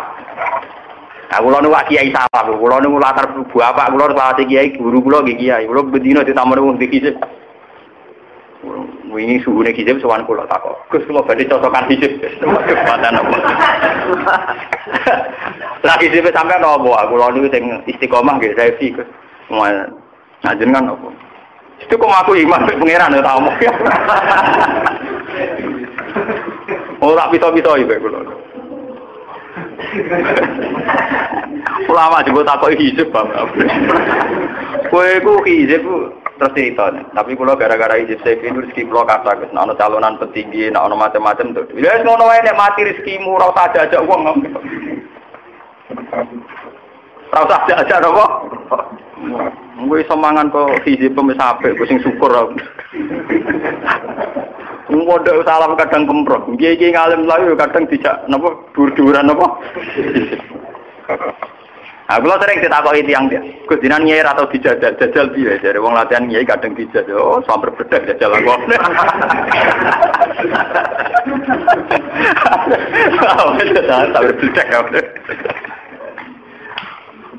[SPEAKER 2] Nah, kula niku kiai salah, kula niku latar bapak kula salah kiai, guru kula nggih kiai. Kula bendina ditamoni wong dikisip. Wingi suhune kisip sowan kula takok. Gus kula badhe cocokan kisip. Kesempatan apa? Lah kisip sampean apa? Kula niku sing istiqomah nggih saya sih Gus. Nah jenengan apa? Itu kok aku iman pangeran ya ta omong. Oh tak pito-pito iki kula. Ulama juga takoki hizib Bang. Kowe ku hizib terus cerita. Tapi kula gara-gara hizib saya ini rezeki kula kata Gus, ana calonan petinggi, ana macam-macam tuh. Ya wis ngono wae nek mati rezekimu ora usah ajak wong. Ora usah ajak apa? Kowe iso mangan kok hizib wis apik, kowe sing syukur aku. Modal salam kadang kemprok, kiai ngalim lalu kadang tidak, napa dur-duran napa. Aku lo sering ditakoki tiyang dia, Gus dinan nyai atau dijajal, jajal piye? Jare wong latihan nyai kadang dijajal, oh samper bedak jajal aku. Samper bedak aku.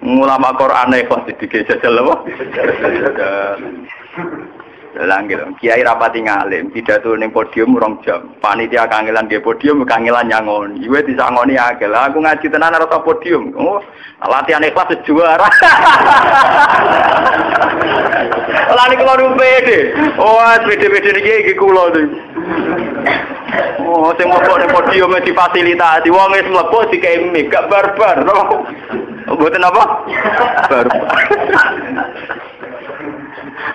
[SPEAKER 2] Ulama Quran ikhlas dijajal apa? Langgil, kiai rapati ngalim, pidato ning podium 2 jam. Panitia kangelan di podium, kangelan nyangoni. Iwe disangoni akeh. Lah aku ngaji tenan ora podium. Oh, latihan ikhlas juara. Lah niku lho pede. Oh, pede-pede niki kula to. Oh, sing mlebu ning podium difasilitasi. Wong wis mlebu dikei mic, gak barbar. Mboten apa? Barbar.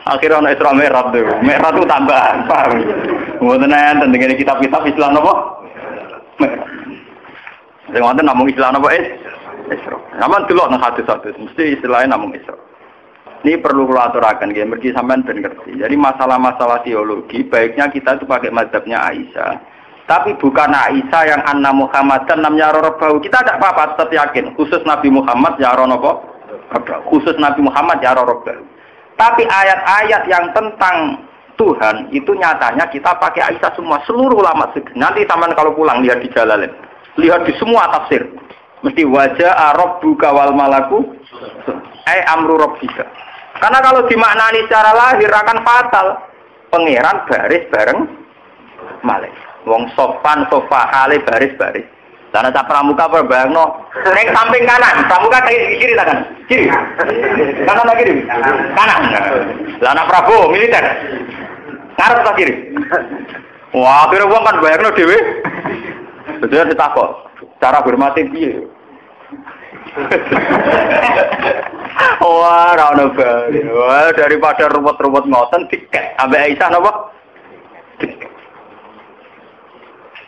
[SPEAKER 2] Akhirnya ana Isra Mi'raj tuh. Mi'raj itu tambahan, paham? Mboten enten dengan kitab-kitab Islam apa? Mi'raj. Sing wonten namung Islam apa Isra. Sampeyan delok nang hadis-hadis mesti istilahnya namung Isra. Ini perlu kula aturaken nggih mergi sampean ben ngerti. Jadi masalah-masalah teologi baiknya kita itu pakai mazhabnya Aisyah. Tapi bukan Aisyah yang anna Muhammadan namanya Rabbau. Kita tidak apa-apa tetap yakin khusus Nabi Muhammad ya Rabbau. Khusus Nabi Muhammad ya Rabbau. Tapi ayat-ayat yang tentang Tuhan itu nyatanya kita pakai Aisyah semua, seluruh ulama. Nanti taman kalau pulang lihat di Jalalain, lihat di semua tafsir. Mesti wajah rabbuka wal malaku amru rabbika. Karena kalau dimaknani secara lahir akan fatal. Pangeran baris bareng malaikat. Wong sopan sofa hale baris-baris. Karena tak pramuka berbayangno ning samping kanan, pramuka kiri tangan. Kiri. Kanan lagi kiri. Kanan. Lah anak Prabowo militer. Ngarep ta kiri. Wah, akhirnya wong kan bayangno dhewe. Betul ditakok. Cara hormati piye? Wah, ora ono bae. Wah, daripada ruwet-ruwet ngoten tiket ambek Aisyah napa?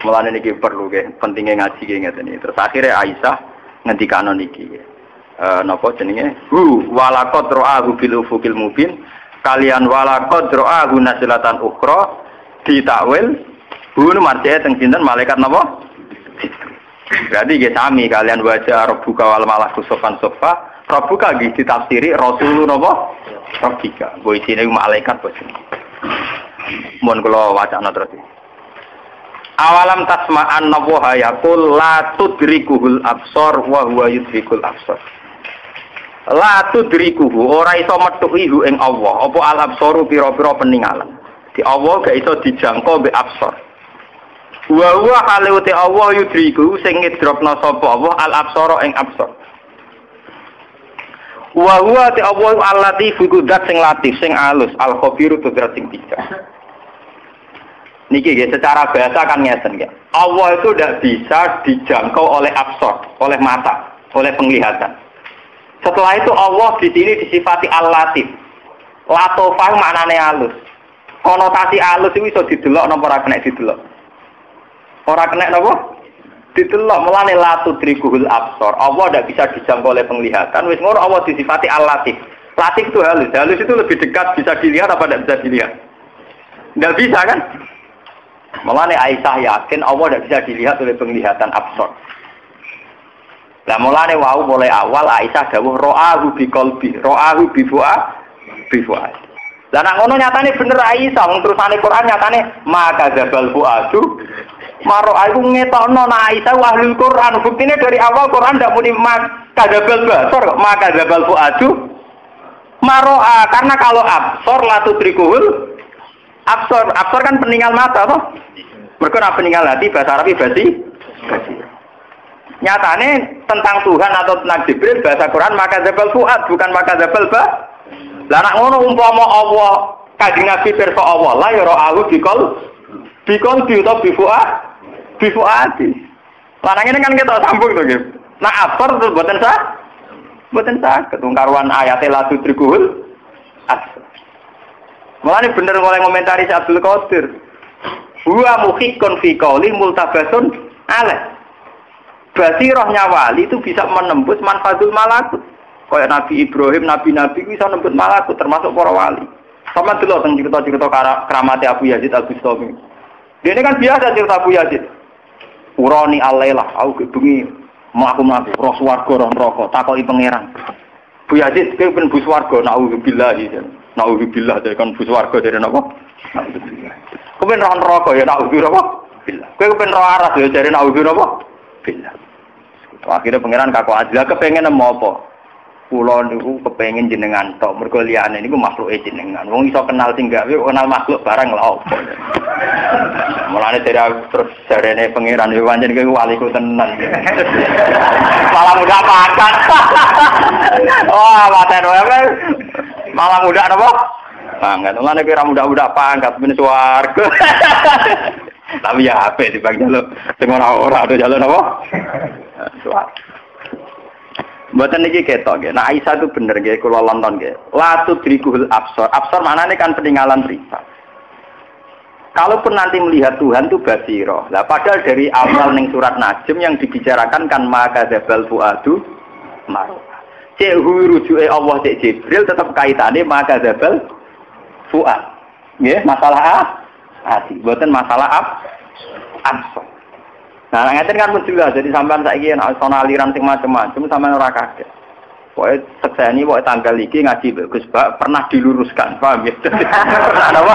[SPEAKER 2] Mulane niki perlu nggih, pentingnya ngaji nggih ngeten iki. Terus akhirnya Aisyah ngendikano niki. Napa jenenge? Walaqad ra'ahu bil ufuqil mubin. Kalian walaqad ra'ahu nasilatan ukhra ditakwil. Marjane teng sinten malaikat napa? Berarti nggih sami kalian wajah rabbuka wal malaku sofan sofa. Rabbuka nggih ditafsiri rasulun napa? Rabbika. Bo isine malaikat bos. Mun kula wacana terus. Awalam tasma'an nawaha yaqul la tudrikuhul absar wa huwa yudrikul absar. La tudrikuhu ora iso metuhi hu ing Allah. Apa al absaru pira-pira peninggalan. Di Allah gak iso dijangkau mbek absar. Wa huwa halute Allah yudriku sing ngidropna sapa Allah al absara ing absar. Wa huwa ti Allah allati fukudat sing latif sing alus al khabiru tudrat sing bijak. Niki ya, secara bahasa kan ngeten ya. Allah itu tidak bisa dijangkau oleh absor, oleh mata, oleh penglihatan. Setelah itu Allah di sini disifati al-latif. Latofah maknane halus. Konotasi halus itu bisa didelok napa ora kena didelok. Ora kena napa? Didelok mulane la tudrikuhul absor. Allah tidak bisa dijangkau oleh penglihatan. Wis ngono Allah disifati al-latif. Latif itu halus. Halus itu lebih dekat, bisa dilihat apa tidak bisa dilihat? Tidak bisa kan? Mulane Aisyah yakin Allah tidak bisa dilihat oleh penglihatan absor. Lah mulane wau mulai awal Aisyah dawuh ra'ahu biqalbi, ra'ahu bifuad. Lah nek ngono nyatane bener Aisyah, wong terusane Quran nyatane maka dzabal fuadu. Maro aku ngetokno nek Aisyah ahlul Quran, buktine dari awal Quran ndak muni maka dzabal basor, maka dzabal fuadu. Maro'a karena kalau absor la tudrikuhul absor kan peninggal mata toh. Mergo nek peninggal hati bahasa Arab basi. Nyatane tentang Tuhan atau tentang Jibril bahasa Quran maka zabal fuad bukan maka zabal ba. Lah nek ngono umpama Allah Kanjeng Nabi pirsa Allah la ya ra'ahu bikol utawa bifuad. Lah nang ngene kan kita sambung to nggih. Nah absor terus boten sah. Boten sah ketungkaruan ayat la tudrikuhul absor. Mulane bener oleh komentari Abdul Qadir. Huwa muhiqqun fi qouli multabasun alaih. Basirahnya wali itu bisa menembus manfatul malakut. Kayak Nabi Ibrahim, nabi-nabi bisa menembus malakut termasuk para wali. Sama dulu tentang cerita-cerita keramat Abu Yazid Al-Bustami. Dia ini kan biasa cerita Abu Yazid. Urani alailah, aku bengi mlaku-mlaku roh swarga roh neraka, takoki pangeran. Bu Yazid kowe ben bus swarga, naudzubillah iki. Naudzubillah dari kan bus swarga dari napa? Naudzubillah. Kowe ben roh neraka ya naudzubillah. Kowe ben roh aras ya dari naudzubillah. Billah. Akhirnya pangeran kakak Adila kepengen nemu apa? Pulau niku kepengen jenengan tok mergo liyane niku makhluke jenengan. Wong iso kenal sing gawe kenal makhluk barang lha opo. Mulane dari terus jarene pangeran yo pancen kowe waliku tenan. Malah muda pangkat. Wah, paten wae. Malah muda napa? Pangkat. Mulane kira muda-muda pangkat ben swarga. Tapi ya HP di bang jalur dengan orang ada jalur apa? Suat. Buatan ini ketok, nah Aisyah itu bener, kalau London, latu drikuhul absor. Absor mana ini kan peninggalan privat. Kalaupun nanti melihat Tuhan itu basiroh. Lah padahal dari awal ning surat Najm yang dibicarakan kan maka dzabal fuadu marwa. Cek rujuke Allah cek Jibril tetap kaitannya maka dzabal fuad. Nggih, masalah hati, buatan masalah absor. Nah, ngeten kan pun juga jadi sampean saiki nek ana aliran sing macam-macam sampean ora kaget. Pokoke sekseni pokoke tanggal iki ngaji Gus Bak pernah diluruskan, paham ya? Apa?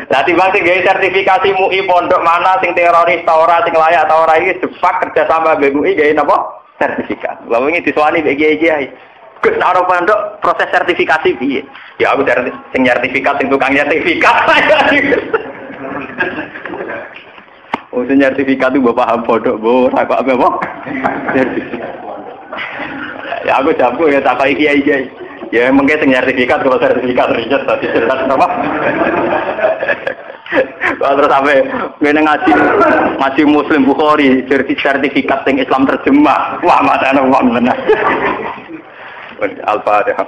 [SPEAKER 2] Lah timbang sing gawe sertifikasi MUI pondok mana sing teroris ta ora sing layak ta ora iki sepak kerja sama MUI gawe napa? Sertifikat. Lah wingi disuwani mbek kiai-kiai. Gus nek ora pondok proses sertifikasi piye? Ya aku dari sing sertifikat sing tukang sertifikat. Oh, sertifikat itu bapak paham bodoh, bu, aku apa? Ya aku jago ya tak kayak kiai. Ya mungkin sertifikat kalau sertifikat riset tadi jelas apa? Kalau terus sampai ngaji Muslim Bukhari sertifikat yang Islam terjemah, wah mata anak uang benar. Al-Fatihah.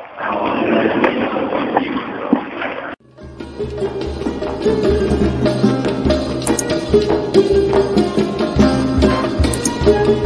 [SPEAKER 2] Thank you.